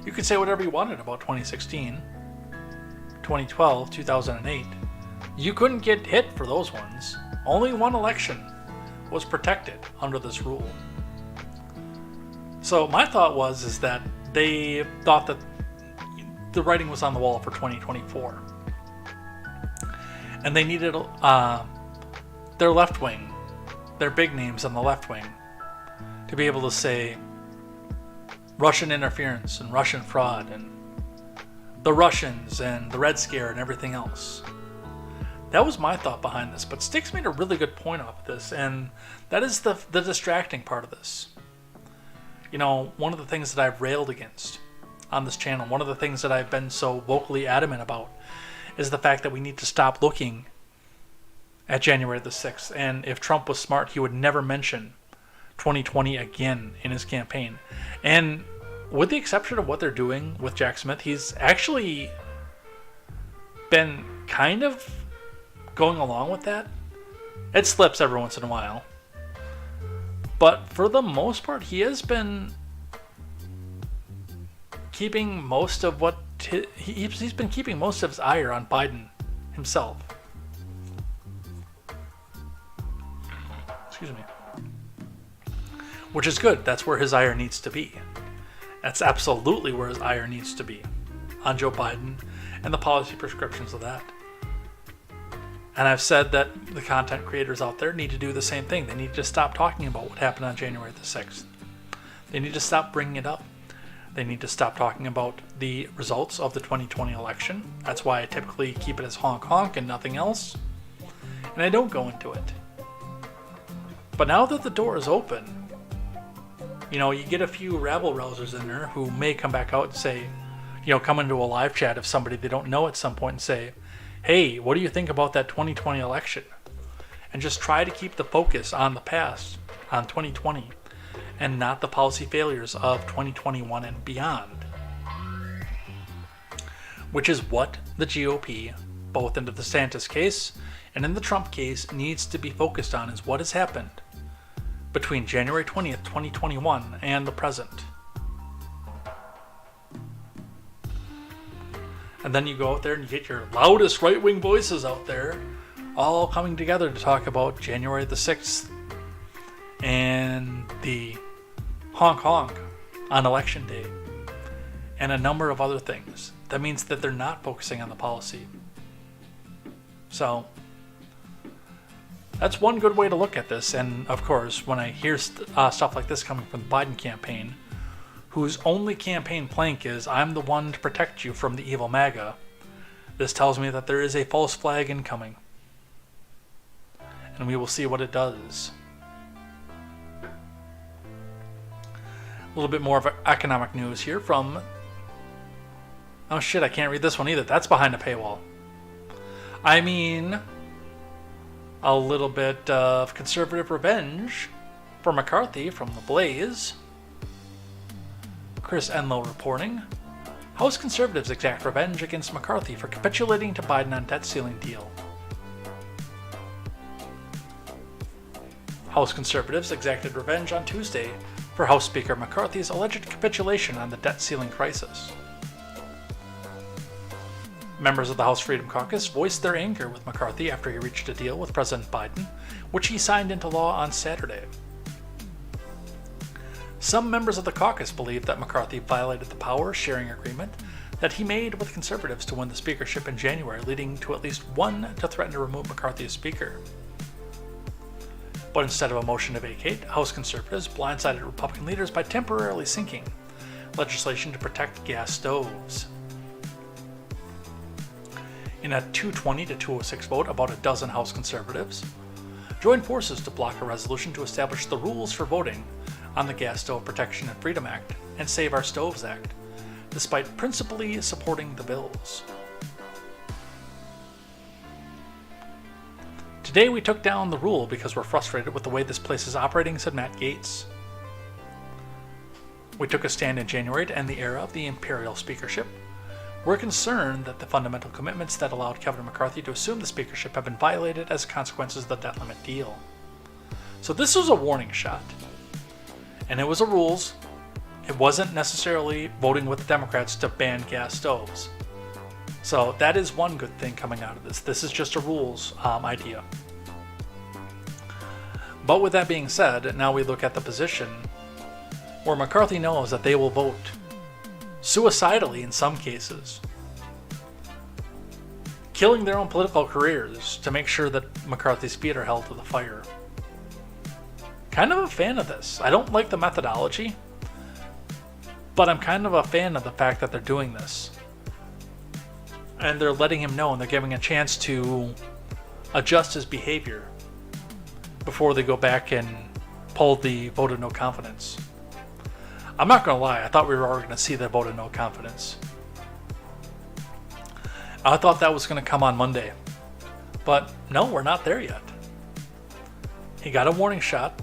You could say whatever you wanted about 2016, 2012, 2008. You couldn't get hit for those ones. Only one election was protected under this rule. So my thought is that they thought that the writing was on the wall for 2024. And they needed their left wing, their big names on the left wing, to be able to say Russian interference and Russian fraud and the Russians and the Red Scare and everything else. That was my thought behind this, but Sticks made a really good point off of this, and that is the distracting part of this. You know, one of the things that I've railed against on this channel, one of the things that I've been so vocally adamant about, is the fact that we need to stop looking at January the 6th. And if Trump was smart, he would never mention 2020 again in his campaign. And with the exception of what they're doing with Jack Smith, he's actually been kind of going along with that. It slips every once in a while. But for the most part, he has been keeping most of what he's been keeping most of his ire on Biden himself. Excuse me. Which is good. That's where his ire needs to be. That's absolutely where his ire needs to be, on Joe Biden and the policy prescriptions of that. And I've said that the content creators out there need to do the same thing. They need to stop talking about what happened on January the 6th. They need to stop bringing it up. They need to stop talking about the results of the 2020 election. That's why I typically keep it as honk honk and nothing else. And I don't go into it. But now that the door is open, you know, you get a few rabble-rousers in there who may come back out and say, you know, come into a live chat of somebody they don't know at some point and say, hey, what do you think about that 2020 election? And just try to keep the focus on the past, on 2020, and not the policy failures of 2021 and beyond. Which is what the GOP, both in the DeSantis case and in the Trump case, needs to be focused on, is what has happened between January 20th, 2021 and the present. And then you go out there and you get your loudest right-wing voices out there all coming together to talk about January the 6th and the honk honk on election day and a number of other things. That means that they're not focusing on the policy. So that's one good way to look at this. And of course, when I hear stuff like this coming from the Biden campaign, whose only campaign plank is, I'm the one to protect you from the evil MAGA, this tells me that there is a false flag incoming. And we will see what it does. A little bit more of economic news here from... Oh shit, I can't read this one either. That's behind a paywall. I mean, a little bit of conservative revenge for McCarthy from the Blaze. Chris Enlow reporting. House conservatives exact revenge against McCarthy for capitulating to Biden on debt ceiling deal. House conservatives exacted revenge on Tuesday for House Speaker McCarthy's alleged capitulation on the debt ceiling crisis. Members of the House Freedom Caucus voiced their anger with McCarthy after he reached a deal with President Biden, which he signed into law on Saturday. Some members of the caucus believe that McCarthy violated the power-sharing agreement that he made with conservatives to win the speakership in January, leading to at least one to threaten to remove McCarthy as speaker. But instead of a motion to vacate, House conservatives blindsided Republican leaders by temporarily sinking legislation to protect gas stoves. In a 220 to 206 vote, about a dozen House conservatives joined forces to block a resolution to establish the rules for voting on the Gas Stove Protection and Freedom Act and Save Our Stoves Act, despite principally supporting the bills. Today we took down the rule because we're frustrated with the way this place is operating, said Matt Gaetz. We took a stand in January to end the era of the imperial speakership. We're concerned that the fundamental commitments that allowed Kevin McCarthy to assume the speakership have been violated as consequences of the debt limit deal. So this was a warning shot. And it was a rules. It wasn't necessarily voting with the Democrats to ban gas stoves. So that is one good thing coming out of this. This is just a rules idea. But with that being said, now we look at the position where McCarthy knows that they will vote suicidally in some cases, killing their own political careers to make sure that McCarthy's feet are held to the fire. Kind of a fan of this. I don't like the methodology, but I'm kind of a fan of the fact that they're doing this. And they're letting him know, and they're giving a chance to adjust his behavior before they go back and pull the vote of no confidence. I'm not going to lie, I thought we were already going to see the vote of no confidence. I thought that was going to come on Monday. But no, we're not there yet. He got a warning shot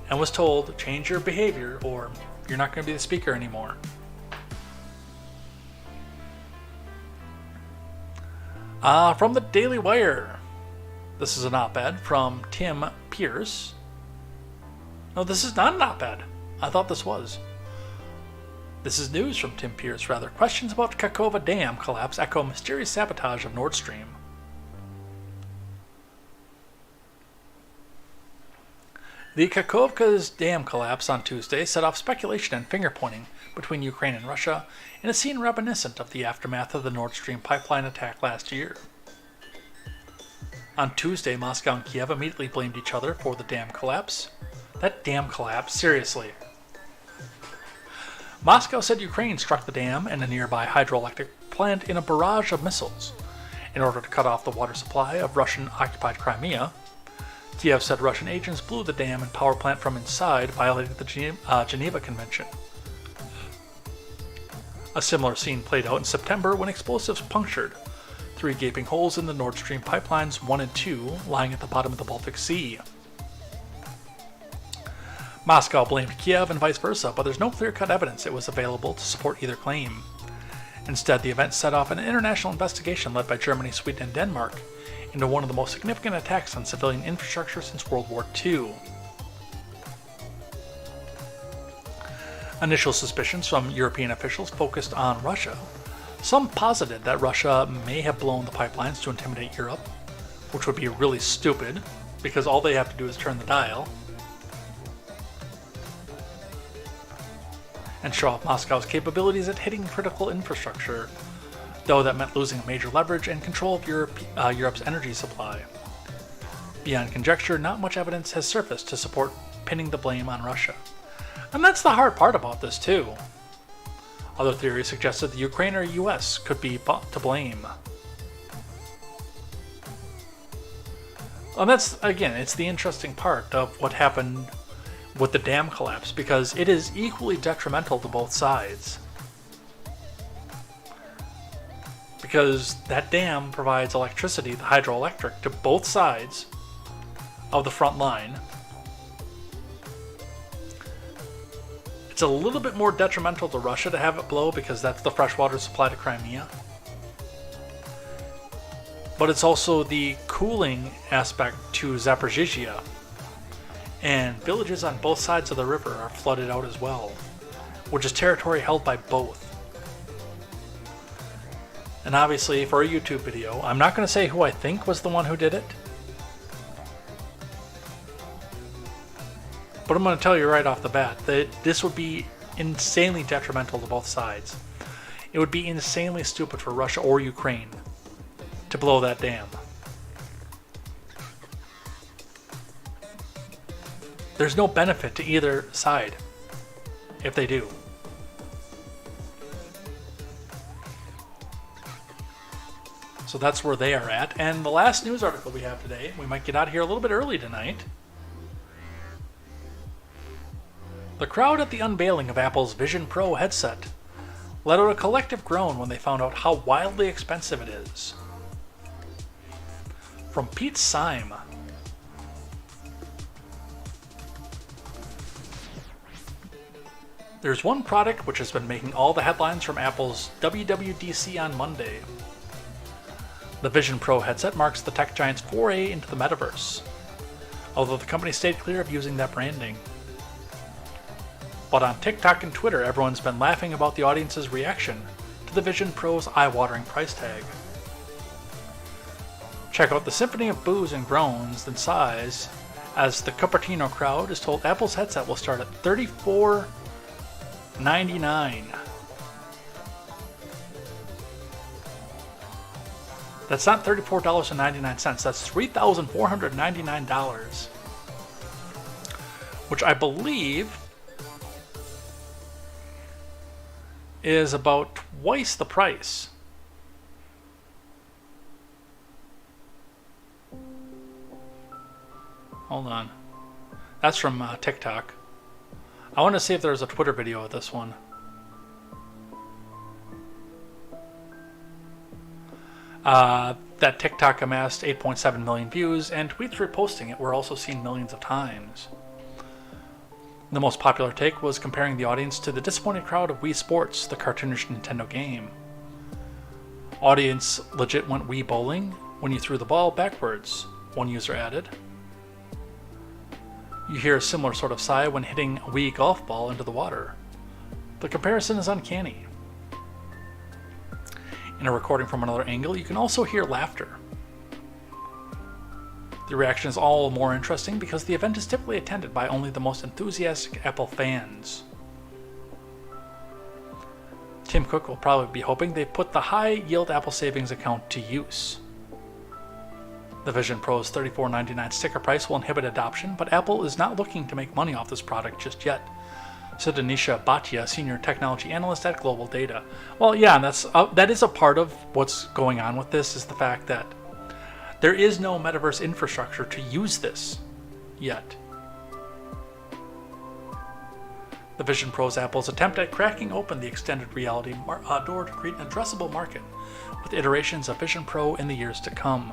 and was told, change your behavior or you're not going to be the speaker anymore. From the Daily Wire, this is an op-ed from Tim Pierce. No, this is not an op-ed. I thought this was. This is news from Tim Pierce, rather. Questions about Kakhovka Dam collapse echo mysterious sabotage of Nord Stream. The Kakhovka's dam collapse on Tuesday set off speculation and finger-pointing between Ukraine and Russia in a scene reminiscent of the aftermath of the Nord Stream pipeline attack last year. On Tuesday, Moscow and Kiev immediately blamed each other for the dam collapse. That dam collapse, seriously. Moscow said Ukraine struck the dam and a nearby hydroelectric plant in a barrage of missiles in order to cut off the water supply of Russian-occupied Crimea. Kiev said Russian agents blew the dam and power plant from inside, violating the Geneva Convention. A similar scene played out in September when explosives punctured 3 gaping holes in the Nord Stream pipelines 1 and 2 lying at the bottom of the Baltic Sea. Moscow blamed Kiev and vice versa, but there's no clear-cut evidence it was available to support either claim. Instead, the event set off an international investigation led by Germany, Sweden, and Denmark into one of the most significant attacks on civilian infrastructure since World War II. Initial suspicions from European officials focused on Russia. Some posited that Russia may have blown the pipelines to intimidate Europe, which would be really stupid, because all they have to do is turn the dial and show off Moscow's capabilities at hitting critical infrastructure, though that meant losing major leverage and control of Europe's energy supply. Beyond conjecture, not much evidence has surfaced to support pinning the blame on Russia. And that's the hard part about this, too. Other theories suggested the Ukraine or US could be to blame. And that's, again, it's the interesting part of what happened with the dam collapse, because it is equally detrimental to both sides. Because that dam provides electricity, the hydroelectric, to both sides of the front line. It's a little bit more detrimental to Russia to have it blow because that's the freshwater supply to Crimea. But it's also the cooling aspect to Zaporizhzhia. And villages on both sides of the river are flooded out as well, which is territory held by both. And obviously, for a YouTube video, I'm not going to say who I think was the one who did it. But I'm going to tell you right off the bat that this would be insanely detrimental to both sides. It would be insanely stupid for Russia or Ukraine to blow that dam. There's no benefit to either side if they do. So that's where they are at. And the last news article we have today, we might get out of here a little bit early tonight. The crowd at the unveiling of Apple's Vision Pro headset let out a collective groan when they found out how wildly expensive it is. From Pete Syme. There's one product which has been making all the headlines from Apple's WWDC on Monday. The Vision Pro headset marks the tech giant's foray into the metaverse, although the company stayed clear of using that branding. But on TikTok and Twitter, everyone's been laughing about the audience's reaction to the Vision Pro's eye-watering price tag. Check out the symphony of boos and groans and sighs as the Cupertino crowd is told Apple's headset will start at $34.99. That's not $34.99, that's $3,499, which I believe is about twice the price. Hold on. That's from TikTok. I want to see if there's a Twitter video of this one. That TikTok amassed 8.7 million views, and tweets reposting it were also seen millions of times. The most popular take was comparing the audience to the disappointed crowd of Wii Sports, the cartoonish Nintendo game. Audience legit went Wii bowling when you threw the ball backwards, one user added. You hear a similar sort of sigh when hitting a Wii golf ball into the water. The comparison is uncanny. In a recording from another angle, you can also hear laughter. The reaction is all more interesting because the event is typically attended by only the most enthusiastic Apple fans. Tim Cook will probably be hoping they put the high-yield Apple Savings account to use. The Vision Pro's $34.99 sticker price will inhibit adoption, but Apple is not looking to make money off this product just yet, said Anisha Bhatia, senior technology analyst at Global Data. Well, yeah, and that is a part of what's going on with this, is the fact that there is no metaverse infrastructure to use this yet. The Vision Pro's Apple's attempt at cracking open the extended reality door to create an addressable market with iterations of Vision Pro in the years to come.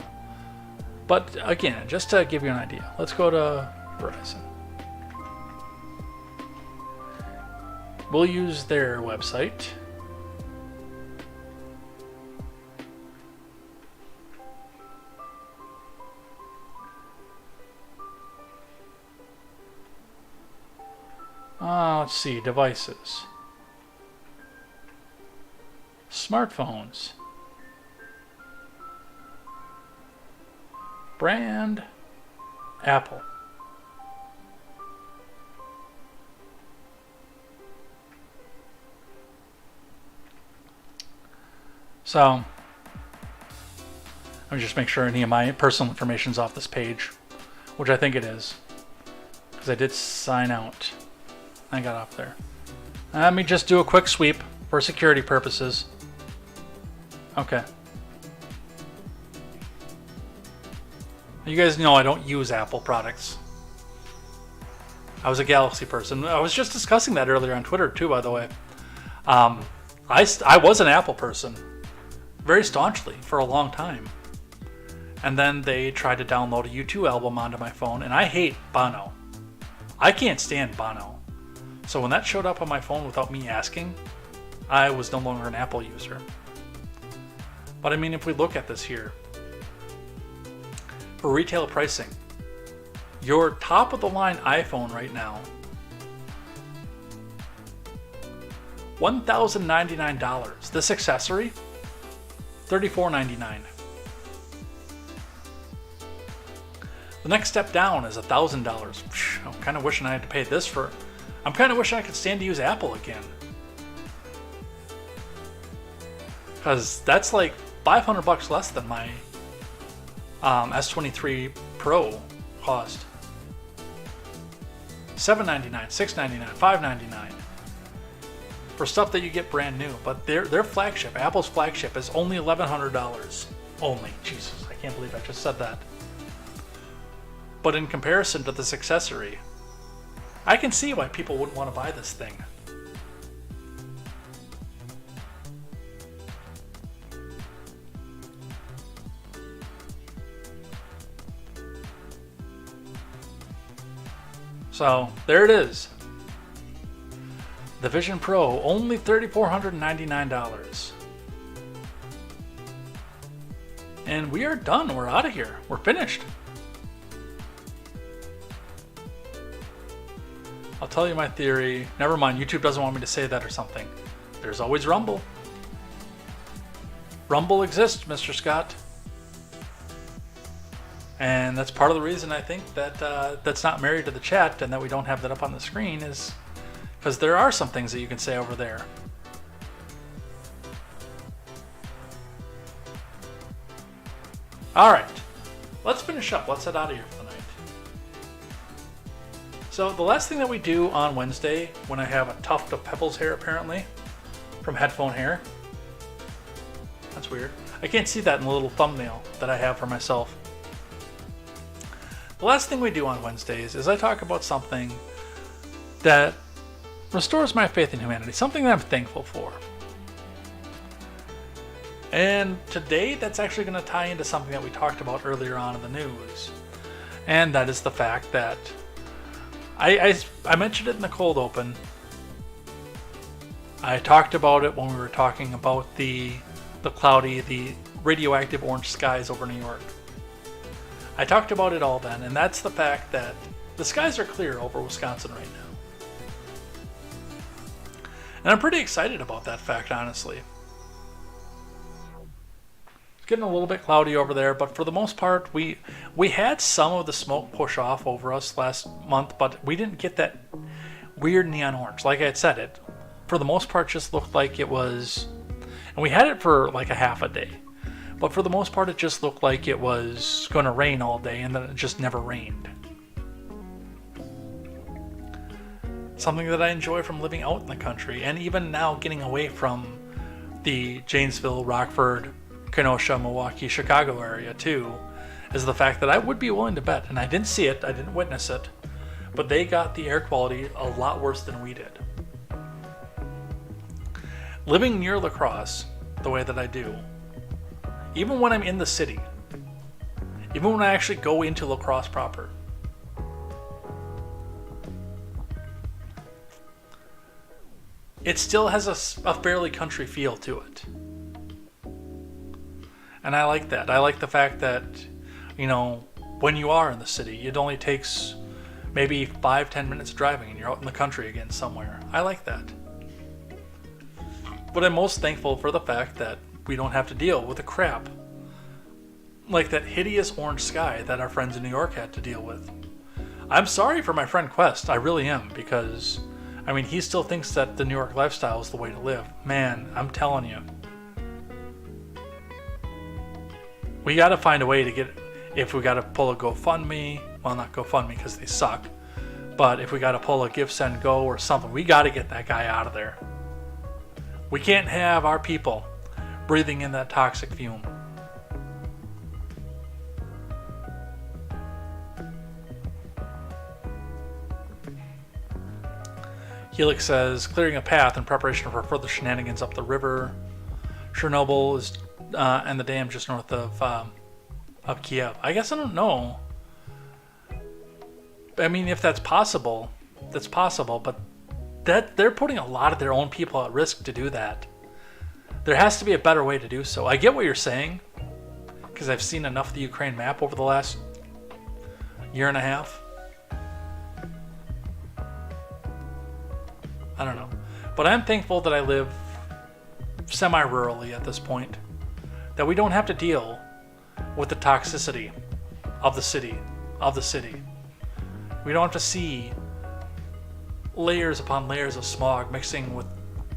But again, just to give you an idea, let's go to Verizon. We'll use their website. Let's see, devices. Smartphones. Brand, Apple. So, let me just make sure any of my personal information is off this page, which I think it is, because I did sign out. I got off there. Let me just do a quick sweep for security purposes. Okay. You guys know I don't use Apple products. I was a Galaxy person. I was just discussing that earlier on Twitter too, by the way. I was an Apple person, very staunchly, for a long time. And then they tried to download a U2 album onto my phone, and I hate Bono. I can't stand Bono. So when that showed up on my phone without me asking, I was no longer an Apple user. But I mean, if we look at this here, for retail pricing, your top of the line iPhone right now, $1,099. This accessory, $34.99. The next step down is $1,000. I'm kind of wishing I had to pay this for. I'm kind of wishing I could stand to use Apple again, because that's like $500 less than my S23 Pro cost. $799, $699, $599 for stuff that you get brand new. But their flagship, Apple's flagship, is only $1,100. Only. Jesus, I can't believe I just said that. But in comparison to this accessory, I can see why people wouldn't want to buy this thing. So there it is. The Vision Pro, only $3,499. And we are done. We're out of here. We're finished. I'll tell you my theory. Never mind, YouTube doesn't want me to say that or something. There's always Rumble. Rumble exists, Mr. Scott. And that's part of the reason I think that that's not married to the chat and that we don't have that up on the screen is because there are some things that you can say over there. Alright, let's finish up. Let's head out of here for the night. So the last thing that we do on Wednesday, when I have a tuft of Pebbles hair apparently, from headphone hair. That's weird. I can't see that in the little thumbnail that I have for myself. The last thing we do on Wednesdays is I talk about something that restores my faith in humanity, something that I'm thankful for. And today, that's actually going to tie into something that we talked about earlier on in the news. And that is the fact that I mentioned it in the cold open. I talked about it when we were talking about the radioactive orange skies over New York. I talked about it all then, and that's the fact that the skies are clear over Wisconsin right now. And I'm pretty excited about that fact, honestly. It's getting a little bit cloudy over there, but for the most part, we had some of the smoke push off over us last month, but we didn't get that weird neon orange. Like I had said, it, for the most part, just looked like it was... And we had it for like a half a day. But for the most part, it just looked like it was going to rain all day, and then it just never rained. Something that I enjoy from living out in the country, and even now getting away from the Janesville, Rockford, Kenosha, Milwaukee, Chicago area too, is the fact that I would be willing to bet, and I didn't see it, I didn't witness it, but they got the air quality a lot worse than we did. Living near La Crosse, the way that I do, even when I'm in the city, even when I actually go into La Crosse proper, it still has a fairly country feel to it. And I like that. I like the fact that, you know, when you are in the city, it only takes maybe 5-10 minutes driving and you're out in the country again somewhere. I like that. But I'm most thankful for the fact that we don't have to deal with the crap like that hideous orange sky that our friends in New York had to deal with. I'm sorry for my friend Quest, I really am, because I mean, he still thinks that the New York lifestyle is the way to live. Man, I'm telling you. We gotta find a way to get, if we gotta pull a GoFundMe, well, not GoFundMe because they suck, but if we gotta pull a Give, Send, Go or something, we gotta get that guy out of there. We can't have our people breathing in that toxic fume. Helix says, clearing a path in preparation for further shenanigans up the river. Chernobyl is and the dam just north of Kiev. I guess I don't know. I mean, if that's possible, that's possible, but that they're putting a lot of their own people at risk to do that. There has to be a better way to do so. I get what you're saying, because I've seen enough of the Ukraine map over the last year and a half. I don't know. But I'm thankful that I live semi-rurally at this point. That we don't have to deal with the toxicity of the city. We don't have to see layers upon layers of smog mixing with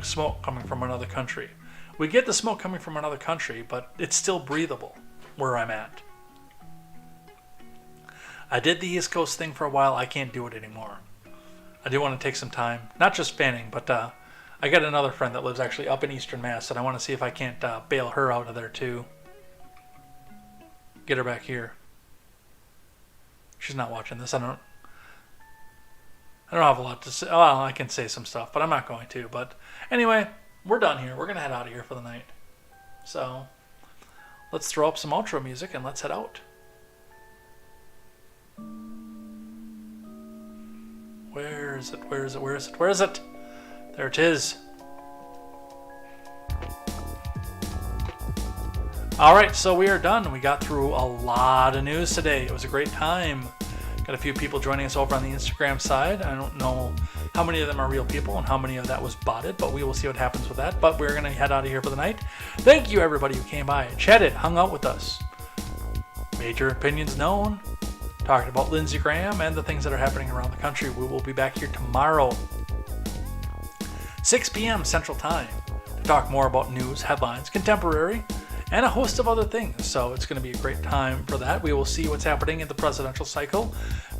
smoke coming from another country. We get the smoke coming from another country, but it's still breathable where I'm at. I did the East Coast thing for a while. I can't do it anymore. I do want to take some time, not just fanning, but I got another friend that lives actually up in Eastern Mass, and I want to see if I can't bail her out of there too. Get her back here. She's not watching this. I don't have a lot to say. Well, I can say some stuff, but I'm not going to. But anyway, we're done here. We're going to head out of here for the night. So let's throw up some outro music and let's head out. Where is it? Where is it? Where is it? Where is it? There it is. Alright, so we are done. We got through a lot of news today. It was a great time. Got a few people joining us over on the Instagram side. I don't know how many of them are real people and how many of that was botted, but we will see what happens with that. But we're going to head out of here for the night. Thank you, everybody who came by and chatted, hung out with us. Made your opinions known. Talking about Lindsey Graham and the things that are happening around the country. We will be back here tomorrow, 6 p.m. Central Time, to talk more about news, headlines, contemporary, and a host of other things. So it's going to be a great time for that. We will see what's happening in the presidential cycle.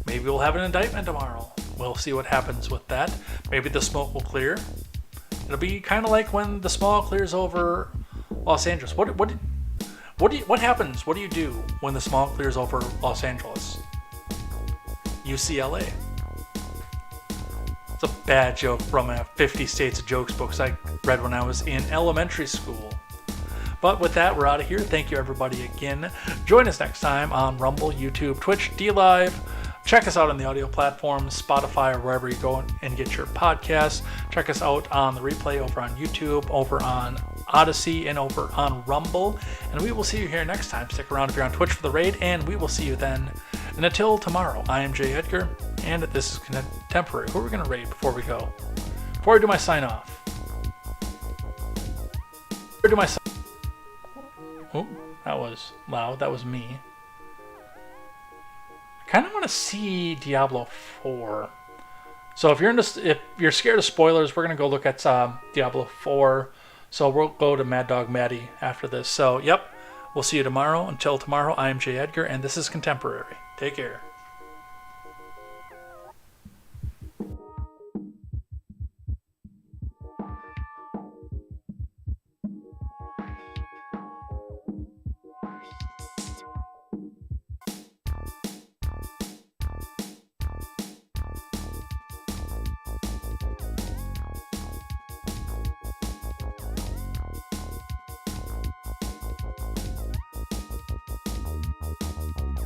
Maybe we'll have an indictment tomorrow. We'll see what happens with that. Maybe the smoke will clear. It'll be kind of like when the smoke clears over Los Angeles. What happens? What do you do when the smoke clears over Los Angeles? UCLA. It's a bad joke from a 50 States of Jokes books I read when I was in elementary school. But with that, we're out of here. Thank you, everybody, again. Join us next time on Rumble, YouTube, Twitch, DLive. Check us out on the audio platforms, Spotify, or wherever you go and get your podcasts. Check us out on the replay over on YouTube, over on Odyssey, and over on Rumble. And we will see you here next time. Stick around if you're on Twitch for the raid, and we will see you then. And until tomorrow, I am Jay Edgar, and this is Contemporary. Who are we going to raid before we go? Before I do my sign-off. Oh, that was loud. That was me. I kind of want to see Diablo 4. So if you're scared of spoilers, we're gonna go look at Diablo 4. So we'll go to Mad Dog Maddie after this. So yep, we'll see you tomorrow. Until tomorrow, I am Jay Edgar, and this is Contemporary. Take care.